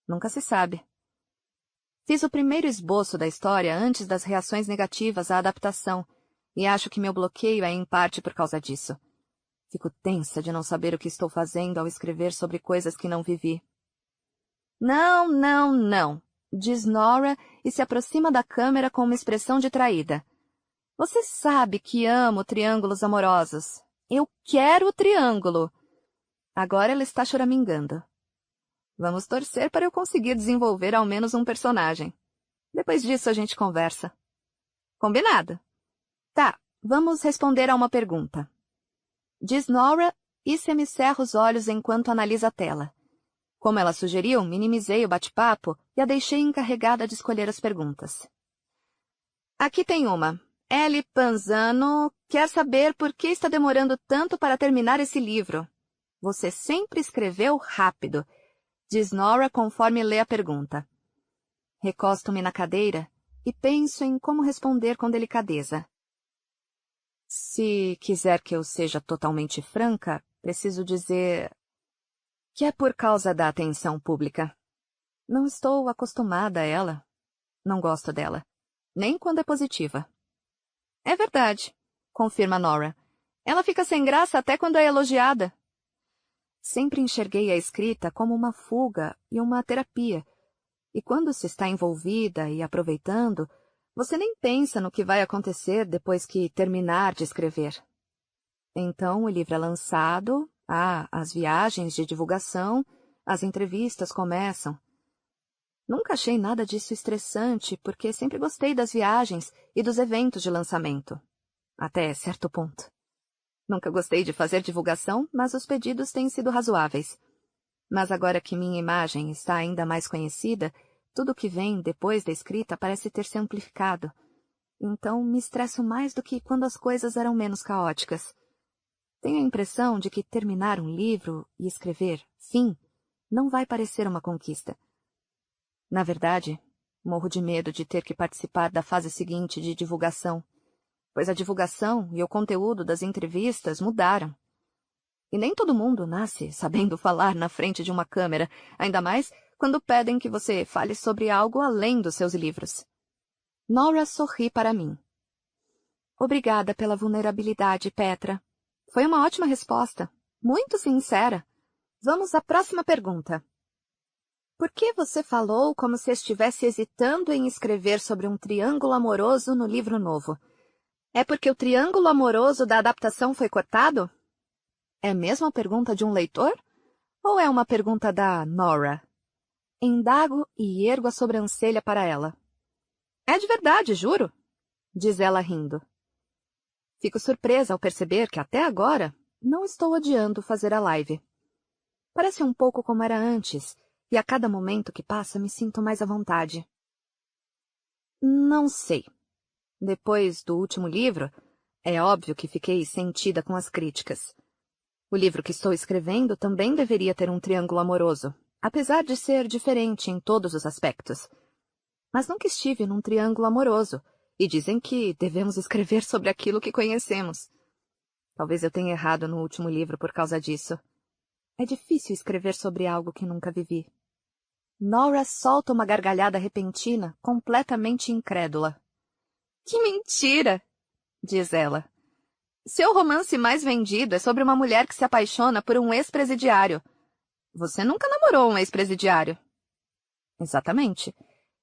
Speaker 1: Nunca se sabe. Fiz o primeiro esboço da história antes das reações negativas à adaptação, e acho que meu bloqueio é em parte por causa disso. Fico tensa de não saber o que estou fazendo ao escrever sobre coisas que não vivi. Não, não, não, diz Nora e se aproxima da câmera com uma expressão de traída. Você sabe que amo triângulos amorosos. Eu quero o triângulo. Agora ela está choramingando. Vamos torcer para eu conseguir desenvolver ao menos um personagem. Depois disso a gente conversa. Combinado? Tá, vamos responder a uma pergunta. Diz Nora e semicerra os olhos enquanto analisa a tela. Como ela sugeriu, minimizei o bate-papo e a deixei encarregada de escolher as perguntas. Aqui tem uma. Ellie Panzano quer saber por que está demorando tanto para terminar esse livro. Você sempre escreveu rápido, diz Nora conforme lê a pergunta. Recosto-me na cadeira e penso em como responder com delicadeza. Se quiser que eu seja totalmente franca, preciso dizer que é por causa da atenção pública. Não estou acostumada a ela. Não gosto dela, nem quando é positiva. É verdade, confirma Nora. Ela fica sem graça até quando é elogiada. Sempre enxerguei a escrita como uma fuga e uma terapia, e quando se está envolvida e aproveitando, você nem pensa no que vai acontecer depois que terminar de escrever. Então o livro é lançado As viagens de divulgação, as entrevistas começam. Nunca achei nada disso estressante, porque sempre gostei das viagens e dos eventos de lançamento. Até certo ponto. Nunca gostei de fazer divulgação, mas os pedidos têm sido razoáveis. Mas agora que minha imagem está ainda mais conhecida, tudo que vem depois da escrita parece ter se amplificado. Então me estresso mais do que quando as coisas eram menos caóticas. Tenho a impressão de que terminar um livro e escrever fim não vai parecer uma conquista. Na verdade, morro de medo de ter que participar da fase seguinte de divulgação, pois a divulgação e o conteúdo das entrevistas mudaram. E nem todo mundo nasce sabendo falar na frente de uma câmera, ainda mais quando pedem que você fale sobre algo além dos seus livros. Nora sorri para mim. Obrigada pela vulnerabilidade, Petra. Foi uma ótima resposta, muito sincera. Vamos à próxima pergunta. Por que você falou como se estivesse hesitando em escrever sobre um triângulo amoroso no livro novo? É porque o triângulo amoroso da adaptação foi cortado? É mesmo a pergunta de um leitor? Ou é uma pergunta da Nora? Indago e ergo a sobrancelha para ela. É de verdade, juro, diz ela rindo. Fico surpresa ao perceber que até agora não estou odiando fazer a live. Parece um pouco como era antes, e a cada momento que passa me sinto mais à vontade. Não sei. Depois do último livro, é óbvio que fiquei sentida com as críticas. O livro que estou escrevendo também deveria ter um triângulo amoroso, apesar de ser diferente em todos os aspectos. Mas nunca estive num triângulo amoroso, e dizem que devemos escrever sobre aquilo que conhecemos. Talvez eu tenha errado no último livro por causa disso. É difícil escrever sobre algo que nunca vivi. Nora solta uma gargalhada repentina, completamente incrédula. Que mentira! Diz ela. Seu romance mais vendido é sobre uma mulher que se apaixona por um ex-presidiário. Você nunca namorou um ex-presidiário. Exatamente.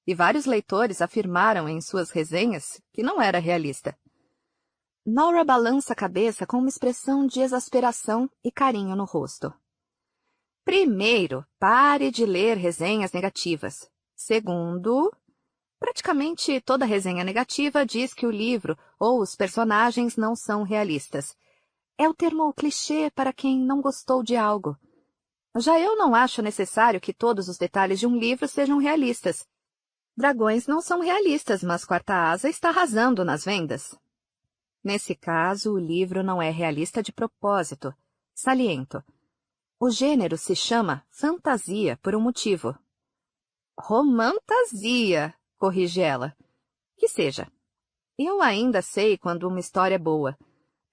Speaker 1: E vários leitores afirmaram em suas resenhas que não era realista. Nora balança a cabeça com uma expressão de exasperação e carinho no rosto. Primeiro, pare de ler resenhas negativas. Segundo, praticamente toda resenha negativa diz que o livro ou os personagens não são realistas. É o termo clichê para quem não gostou de algo. Já eu não acho necessário que todos os detalhes de um livro sejam realistas. Dragões não são realistas, mas Quarta Asa está arrasando nas vendas. Nesse caso, o livro não é realista de propósito. Saliento. O gênero se chama fantasia por um motivo. Romantasia, corrige ela. Que seja. Eu ainda sei quando uma história é boa.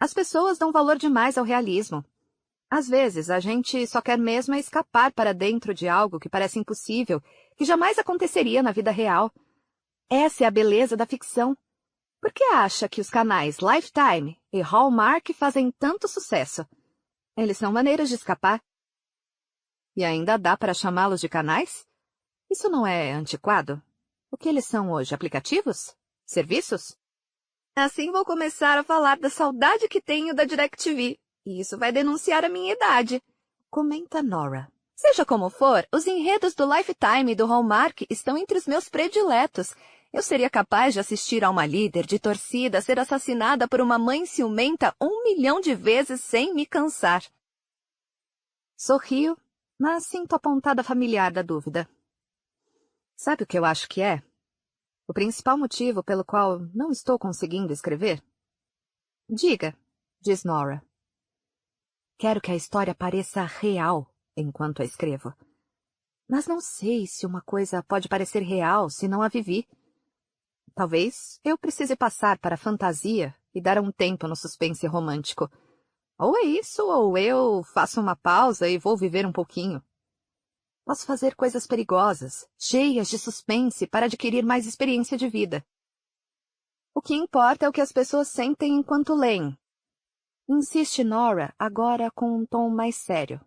Speaker 1: As pessoas dão valor demais ao realismo. Às vezes, a gente só quer mesmo é escapar para dentro de algo que parece impossível, que jamais aconteceria na vida real. Essa é a beleza da ficção. Por que acha que os canais Lifetime e Hallmark fazem tanto sucesso? Eles são maneiras de escapar. E ainda dá para chamá-los de canais? Isso não é antiquado? O que eles são hoje? Aplicativos? Serviços? Assim vou começar a falar da saudade que tenho da DirecTV. E isso vai denunciar a minha idade, comenta Nora. Seja como for, os enredos do Lifetime e do Hallmark estão entre os meus prediletos. Eu seria capaz de assistir a uma líder de torcida ser assassinada por uma mãe ciumenta 1 milhão de vezes sem me cansar. Sorrio, mas sinto a pontada familiar da dúvida. Sabe o que eu acho que é? O principal motivo pelo qual não estou conseguindo escrever? Diga, diz Nora. Quero que a história pareça real enquanto a escrevo. Mas não sei se uma coisa pode parecer real se não a vivi. Talvez eu precise passar para a fantasia e dar um tempo no suspense romântico. Ou é isso, ou eu faço uma pausa e vou viver um pouquinho. Posso fazer coisas perigosas, cheias de suspense para adquirir mais experiência de vida. O que importa é o que as pessoas sentem enquanto leem. Insiste Nora, agora com um tom mais sério.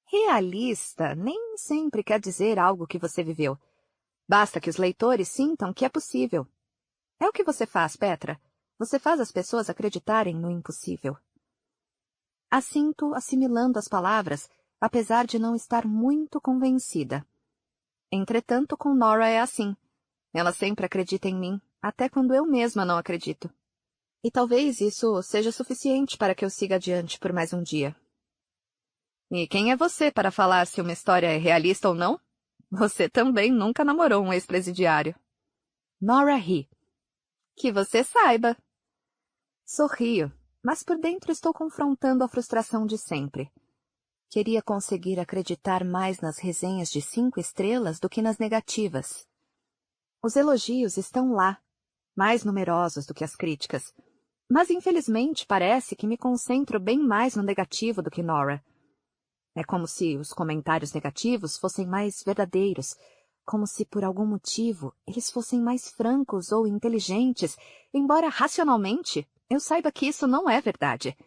Speaker 1: Realista nem sempre quer dizer algo que você viveu. Basta que os leitores sintam que é possível. É o que você faz, Petra. Você faz as pessoas acreditarem no impossível. Assinto assimilando as palavras, apesar de não estar muito convencida. Entretanto, com Nora é assim. Ela sempre acredita em mim, até quando eu mesma não acredito. E talvez isso seja suficiente para que eu siga adiante por mais um dia. E quem é você para falar se uma história é realista ou não? Você também nunca namorou um ex-presidiário. Nora ri. Que você saiba. Sorrio, mas por dentro estou confrontando a frustração de sempre. Queria conseguir acreditar mais nas resenhas de 5 estrelas do que nas negativas. Os elogios estão lá, mais numerosos do que as críticas, mas infelizmente parece que me concentro bem mais no negativo do que Nora. É como se os comentários negativos fossem mais verdadeiros, como se por algum motivo eles fossem mais francos ou inteligentes, embora racionalmente eu saiba que isso não é verdade.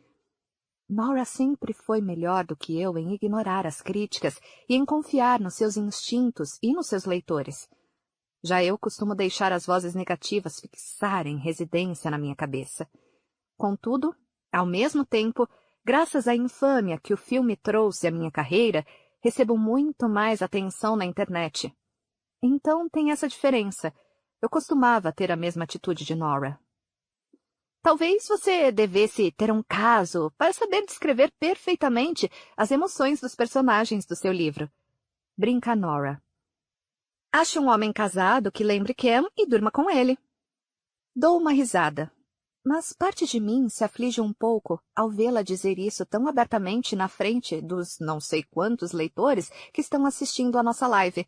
Speaker 1: Nora sempre foi melhor do que eu em ignorar as críticas e em confiar nos seus instintos e nos seus leitores. Já eu costumo deixar as vozes negativas fixarem residência na minha cabeça. Contudo, ao mesmo tempo, graças à infâmia que o filme trouxe à minha carreira, recebo muito mais atenção na internet. Então tem essa diferença. Eu costumava ter a mesma atitude de Nora. Talvez você devesse ter um caso para saber descrever perfeitamente as emoções dos personagens do seu livro. Brinca Nora. Ache um homem casado que lembre Cam e durma com ele. Dou uma risada. Mas parte de mim se aflige um pouco ao vê-la dizer isso tão abertamente na frente dos não sei quantos leitores que estão assistindo à nossa live.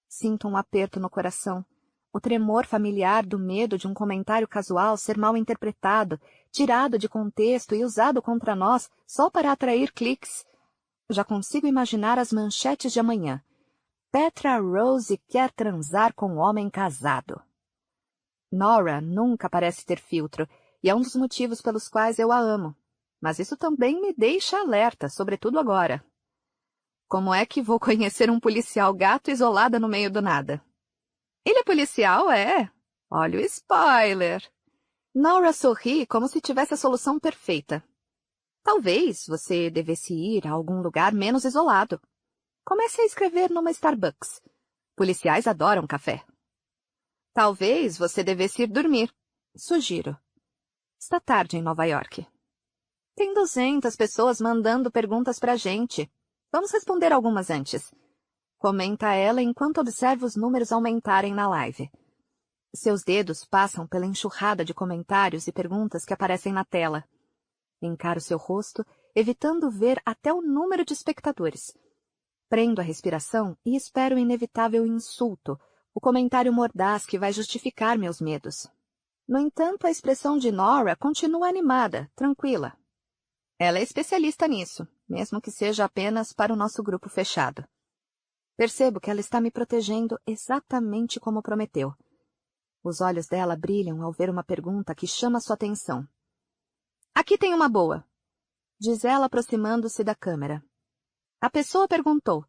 Speaker 1: Sinto um aperto no coração, o tremor familiar do medo de um comentário casual ser mal interpretado, tirado de contexto e usado contra nós só para atrair cliques. Já consigo imaginar as manchetes de amanhã. Petra Rose quer transar com um homem casado. Nora nunca parece ter filtro, e é um dos motivos pelos quais eu a amo. Mas isso também me deixa alerta, sobretudo agora. Como é que vou conhecer um policial gato isolada no meio do nada? Ele é policial, é? Olha o spoiler. Nora sorri como se tivesse a solução perfeita. Talvez você devesse ir a algum lugar menos isolado. Comece a escrever numa Starbucks. Policiais adoram café. Talvez você devesse ir dormir. Sugiro. Está tarde em Nova York. Tem 200 pessoas mandando perguntas pra gente. Vamos responder algumas antes. Comenta ela enquanto observa os números aumentarem na live. Seus dedos passam pela enxurrada de comentários e perguntas que aparecem na tela. Encaro seu rosto, evitando ver até o número de espectadores. Prendo a respiração e espero o inevitável insulto, o comentário mordaz que vai justificar meus medos. No entanto, a expressão de Nora continua animada, tranquila. Ela é especialista nisso, mesmo que seja apenas para o nosso grupo fechado. Percebo que ela está me protegendo exatamente como prometeu. Os olhos dela brilham ao ver uma pergunta que chama sua atenção. Aqui tem uma boa, diz ela aproximando-se da câmera. A pessoa perguntou: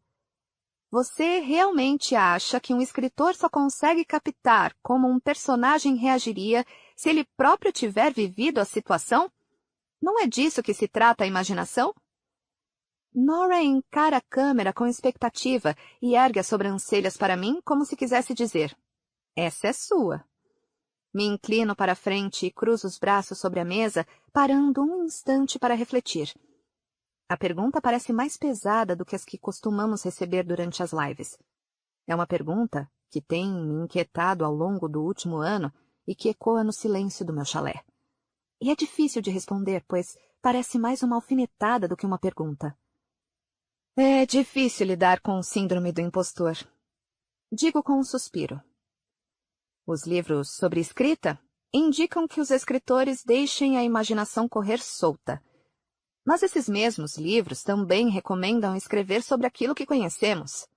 Speaker 1: você realmente acha que um escritor só consegue captar como um personagem reagiria se ele próprio tiver vivido a situação? Não é disso que se trata a imaginação? Nora encara a câmera com expectativa e ergue as sobrancelhas para mim como se quisesse dizer: essa é sua. Me inclino para a frente e cruzo os braços sobre a mesa, parando um instante para refletir. A pergunta parece mais pesada do que as que costumamos receber durante as lives. É uma pergunta que tem me inquietado ao longo do último ano e que ecoa no silêncio do meu chalé. E é difícil de responder, pois parece mais uma alfinetada do que uma pergunta. É difícil lidar com o síndrome do impostor. Digo com um suspiro. Os livros sobre escrita indicam que os escritores deixem a imaginação correr solta. Mas esses mesmos livros também recomendam escrever sobre aquilo que conhecemos.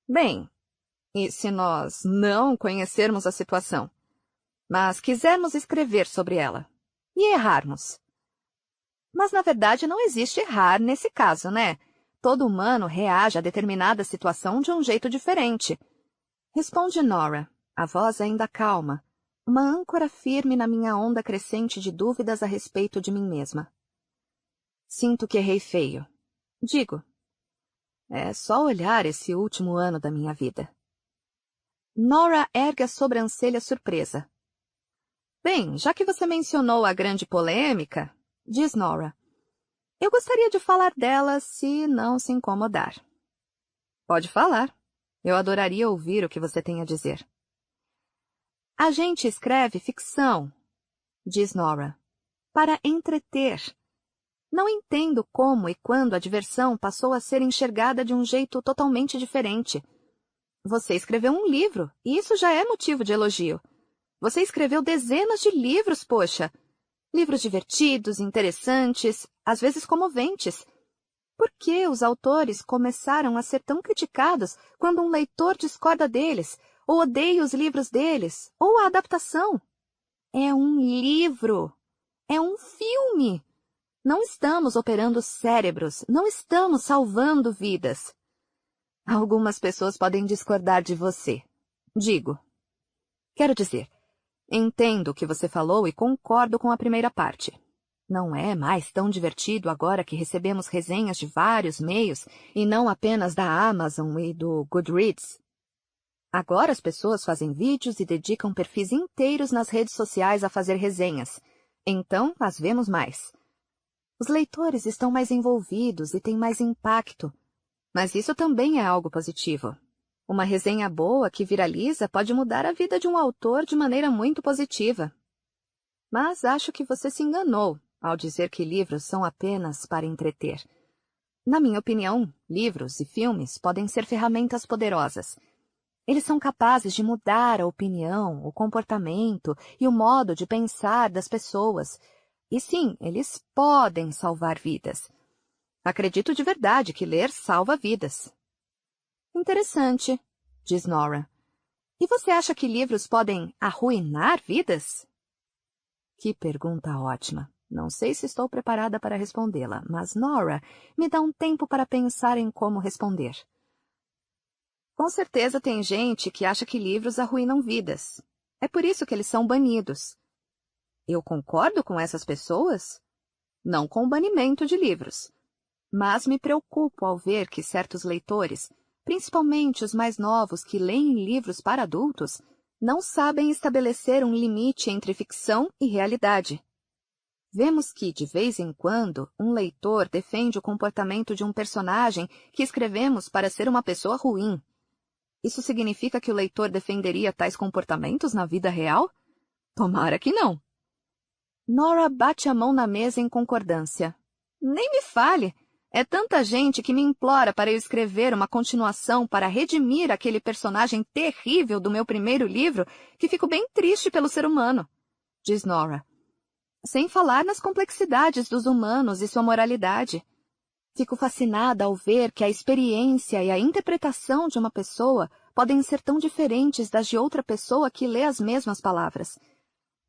Speaker 1: Bem, e se nós não conhecermos a situação, mas quisermos escrever sobre ela, e errarmos? Mas, na verdade, não existe errar nesse caso, né? Todo humano reage a determinada situação de um jeito diferente. Responde Nora, a voz ainda calma, uma âncora firme na minha onda crescente de dúvidas a respeito de mim mesma. Sinto que errei feio. Digo. É só olhar esse último ano da minha vida. Nora ergue a sobrancelha surpresa. Bem, já que você mencionou a grande polêmica, diz Nora, eu gostaria de falar dela se não se incomodar. Pode falar. Eu adoraria ouvir o que você tem a dizer. A gente escreve ficção, diz Nora, para entreter. Não entendo como e quando a diversão passou a ser enxergada de um jeito totalmente diferente. Você escreveu um livro, e isso já é motivo de elogio. Você escreveu dezenas de livros, poxa. Livros divertidos, interessantes, às vezes comoventes. Por que os autores começaram a ser tão criticados quando um leitor discorda deles, ou odeia os livros deles, ou a adaptação? É um livro. É um filme. Não estamos operando cérebros, não estamos salvando vidas. Algumas pessoas podem discordar de você. Digo. Quero dizer, entendo o que você falou e concordo com a primeira parte. Não é mais tão divertido agora que recebemos resenhas de vários meios e não apenas da Amazon e do Goodreads. Agora as pessoas fazem vídeos e dedicam perfis inteiros nas redes sociais a fazer resenhas. Então, as vemos mais. Os leitores estão mais envolvidos e têm mais impacto. Mas isso também é algo positivo. Uma resenha boa que viraliza pode mudar a vida de um autor de maneira muito positiva. Mas acho que você se enganou ao dizer que livros são apenas para entreter. Na minha opinião, livros e filmes podem ser ferramentas poderosas. Eles são capazes de mudar a opinião, o comportamento e o modo de pensar das pessoas. E sim, eles podem salvar vidas. Acredito de verdade que ler salva vidas. Interessante, diz Nora. E você acha que livros podem arruinar vidas? Que pergunta ótima. Não sei se estou preparada para respondê-la, mas Nora me dá um tempo para pensar em como responder. Com certeza tem gente que acha que livros arruinam vidas. É por isso que eles são banidos. Eu concordo com essas pessoas? Não com o banimento de livros. Mas me preocupo ao ver que certos leitores, principalmente os mais novos que leem livros para adultos, não sabem estabelecer um limite entre ficção e realidade. Vemos que, de vez em quando, um leitor defende o comportamento de um personagem que escrevemos para ser uma pessoa ruim. Isso significa que o leitor defenderia tais comportamentos na vida real? Tomara que não. Nora bate a mão na mesa em concordância. Nem me fale! É tanta gente que me implora para eu escrever uma continuação para redimir aquele personagem terrível do meu primeiro livro que fico bem triste pelo ser humano, diz Nora. Sem falar nas complexidades dos humanos e sua moralidade. Fico fascinada ao ver que a experiência e a interpretação de uma pessoa podem ser tão diferentes das de outra pessoa que lê as mesmas palavras.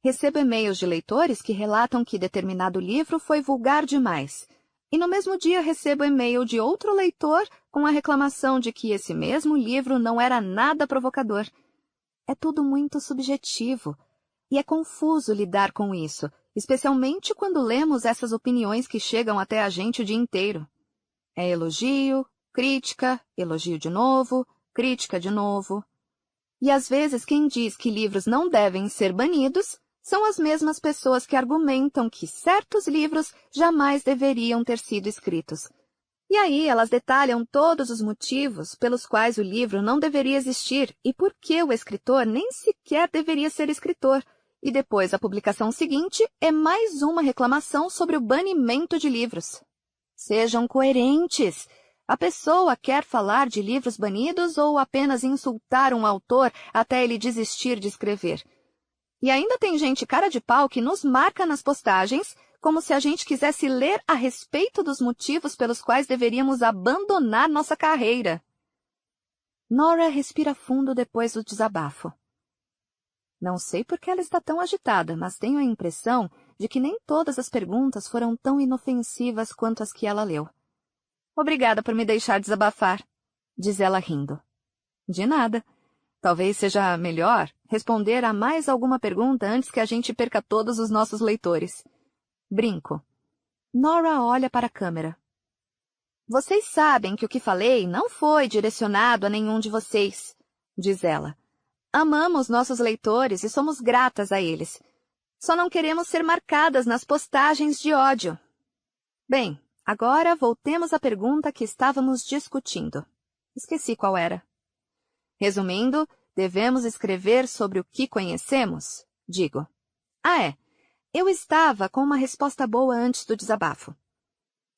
Speaker 1: Recebo e-mails de leitores que relatam que determinado livro foi vulgar demais, e no mesmo dia recebo e-mail de outro leitor com a reclamação de que esse mesmo livro não era nada provocador. É tudo muito subjetivo, e é confuso lidar com isso, especialmente quando lemos essas opiniões que chegam até a gente o dia inteiro. É elogio, crítica, elogio de novo, crítica de novo. E às vezes quem diz que livros não devem ser banidos são as mesmas pessoas que argumentam que certos livros jamais deveriam ter sido escritos. E aí elas detalham todos os motivos pelos quais o livro não deveria existir e por que o escritor nem sequer deveria ser escritor. E depois a publicação seguinte é mais uma reclamação sobre o banimento de livros. Sejam coerentes! A pessoa quer falar de livros banidos ou apenas insultar um autor até ele desistir de escrever? E ainda tem gente cara de pau que nos marca nas postagens como se a gente quisesse ler a respeito dos motivos pelos quais deveríamos abandonar nossa carreira. Nora respira fundo depois do desabafo. Não sei por que ela está tão agitada, mas tenho a impressão de que nem todas as perguntas foram tão inofensivas quanto as que ela leu. Obrigada por me deixar desabafar, diz ela rindo. De nada. Talvez seja melhor responder a mais alguma pergunta antes que a gente perca todos os nossos leitores. Brinco. Nora olha para a câmera. Vocês sabem que o que falei não foi direcionado a nenhum de vocês, diz ela. Amamos nossos leitores e somos gratas a eles. Só não queremos ser marcadas nas postagens de ódio. Bem, agora voltemos à pergunta que estávamos discutindo. Esqueci qual era. Resumindo, devemos escrever sobre o que conhecemos? Digo. Ah, é. Eu estava com uma resposta boa antes do desabafo.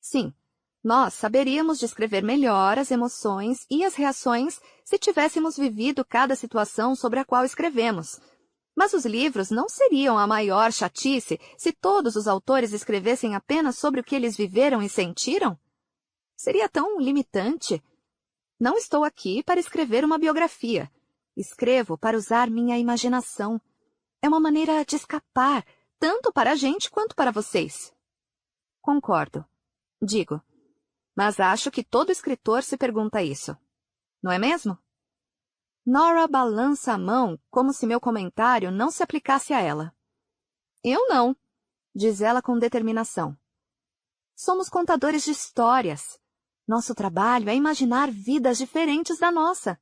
Speaker 1: Sim, nós saberíamos descrever melhor as emoções e as reações se tivéssemos vivido cada situação sobre a qual escrevemos. Mas os livros não seriam a maior chatice se todos os autores escrevessem apenas sobre o que eles viveram e sentiram? Seria tão limitante. Não estou aqui para escrever uma biografia. Escrevo para usar minha imaginação. É uma maneira de escapar, tanto para a gente quanto para vocês. Concordo. Digo. Mas acho que todo escritor se pergunta isso. Não é mesmo? Nora balança a mão como se meu comentário não se aplicasse a ela. Eu não, diz ela com determinação. Somos contadores de histórias. Nosso trabalho é imaginar vidas diferentes da nossa.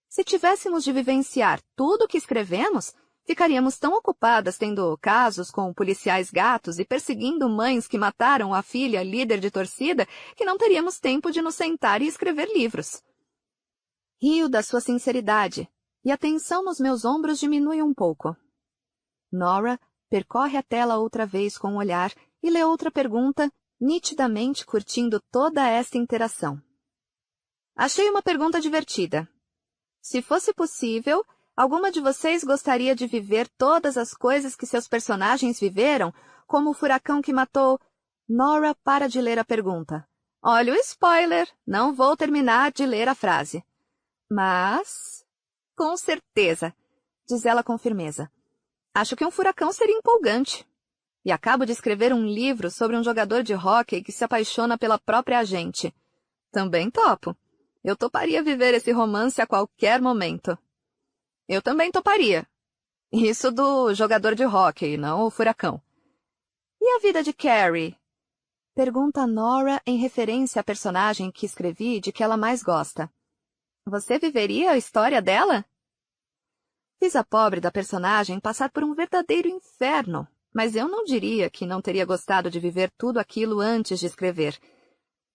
Speaker 1: Se tivéssemos de vivenciar tudo o que escrevemos, ficaríamos tão ocupadas tendo casos com policiais gatos e perseguindo mães que mataram a filha líder de torcida que não teríamos tempo de nos sentar e escrever livros. Rio da sua sinceridade, e a tensão nos meus ombros diminui um pouco. Nora percorre a tela outra vez com o olhar e lê outra pergunta, nitidamente curtindo toda esta interação. Achei uma pergunta divertida. Se fosse possível, alguma de vocês gostaria de viver todas as coisas que seus personagens viveram, como o furacão que matou... Nora para de ler a pergunta. Olha o spoiler, não vou terminar de ler a frase. Mas, com certeza, diz ela com firmeza. Acho que um furacão seria empolgante. E acabo de escrever um livro sobre um jogador de hóquei que se apaixona pela própria agente. Também topo. Eu toparia viver esse romance a qualquer momento. Eu também toparia. Isso do jogador de hóquei, não o furacão. E a vida de Carrie? Pergunta Nora em referência à personagem que escrevi e de que ela mais gosta. Você viveria a história dela? Fiz a pobre da personagem passar por um verdadeiro inferno, mas eu não diria que não teria gostado de viver tudo aquilo antes de escrever.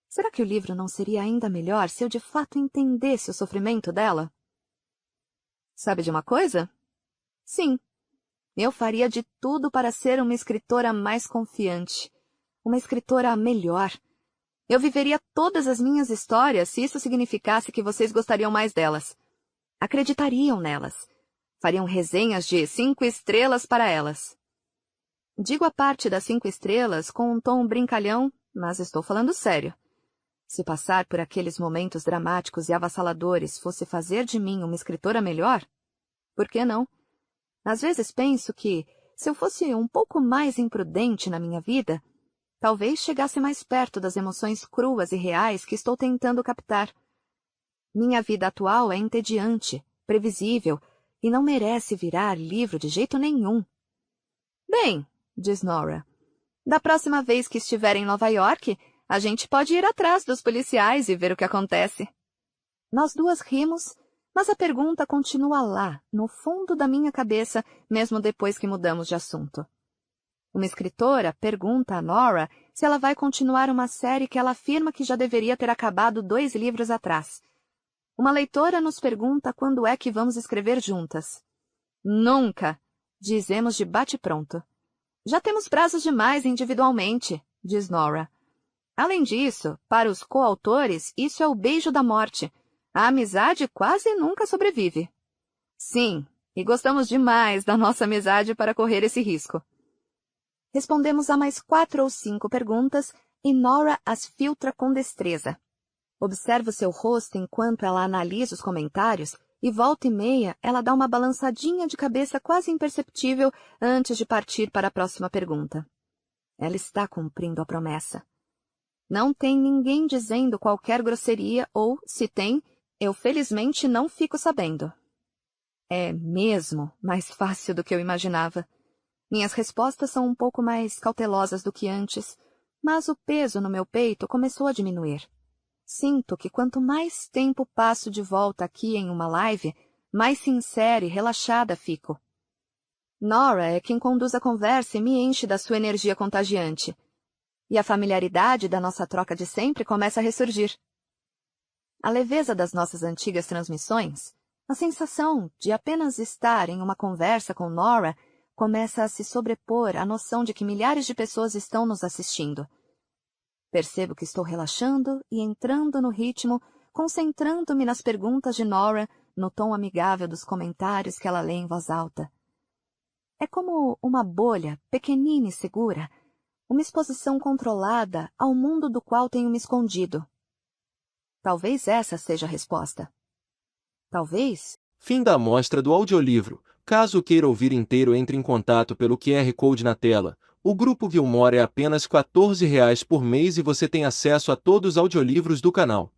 Speaker 1: Será que o livro não seria ainda melhor se eu de fato entendesse o sofrimento dela? Sabe de uma coisa? Sim. Eu faria de tudo para ser uma escritora mais confiante, uma escritora melhor. Eu viveria todas as minhas histórias se isso significasse que vocês gostariam mais delas. Acreditariam nelas. Fariam resenhas de 5 estrelas para elas. Digo a parte das 5 estrelas com um tom brincalhão, mas estou falando sério. Se passar por aqueles momentos dramáticos e avassaladores fosse fazer de mim uma escritora melhor, por que não? Às vezes penso que, se eu fosse um pouco mais imprudente na minha vida, talvez chegasse mais perto das emoções cruas e reais que estou tentando captar. Minha vida atual é entediante, previsível, e não merece virar livro de jeito nenhum. Bem, diz Nora, da próxima vez que estiver em Nova York, a gente pode ir atrás dos policiais e ver o que acontece. Nós duas rimos, mas a pergunta continua lá, no fundo da minha cabeça, mesmo depois que mudamos de assunto. Uma escritora pergunta a Nora se ela vai continuar uma série que ela afirma que já deveria ter acabado 2 livros atrás. Uma leitora nos pergunta quando é que vamos escrever juntas. Nunca, dizemos de bate-pronto. Já temos prazos demais individualmente, diz Nora. Além disso, para os coautores, isso é o beijo da morte. A amizade quase nunca sobrevive. Sim, e gostamos demais da nossa amizade para correr esse risco. Respondemos a mais 4 ou 5 perguntas e Nora as filtra com destreza. Observo seu rosto enquanto ela analisa os comentários e volta e meia ela dá uma balançadinha de cabeça quase imperceptível antes de partir para a próxima pergunta. Ela está cumprindo a promessa. Não tem ninguém dizendo qualquer grosseria ou, se tem, eu felizmente não fico sabendo. É mesmo mais fácil do que eu imaginava. Minhas respostas são um pouco mais cautelosas do que antes, mas o peso no meu peito começou a diminuir. Sinto que quanto mais tempo passo de volta aqui em uma live, mais sincera e relaxada fico. Nora é quem conduz a conversa e me enche da sua energia contagiante. E a familiaridade da nossa troca de sempre começa a ressurgir. A leveza das nossas antigas transmissões, a sensação de apenas estar em uma conversa com Nora, começa a se sobrepor à noção de que milhares de pessoas estão nos assistindo. Percebo que estou relaxando e entrando no ritmo, concentrando-me nas perguntas de Nora, no tom amigável dos comentários que ela lê em voz alta. É como uma bolha pequenina e segura, uma exposição controlada ao mundo do qual tenho me escondido. Talvez essa seja a resposta. Talvez...
Speaker 3: Fim da amostra do audiolivro. Caso queira ouvir inteiro, entre em contato pelo QR Code na tela. O Grupo Gilmore é apenas R$ 14 por mês e você tem acesso a todos os audiolivros do canal.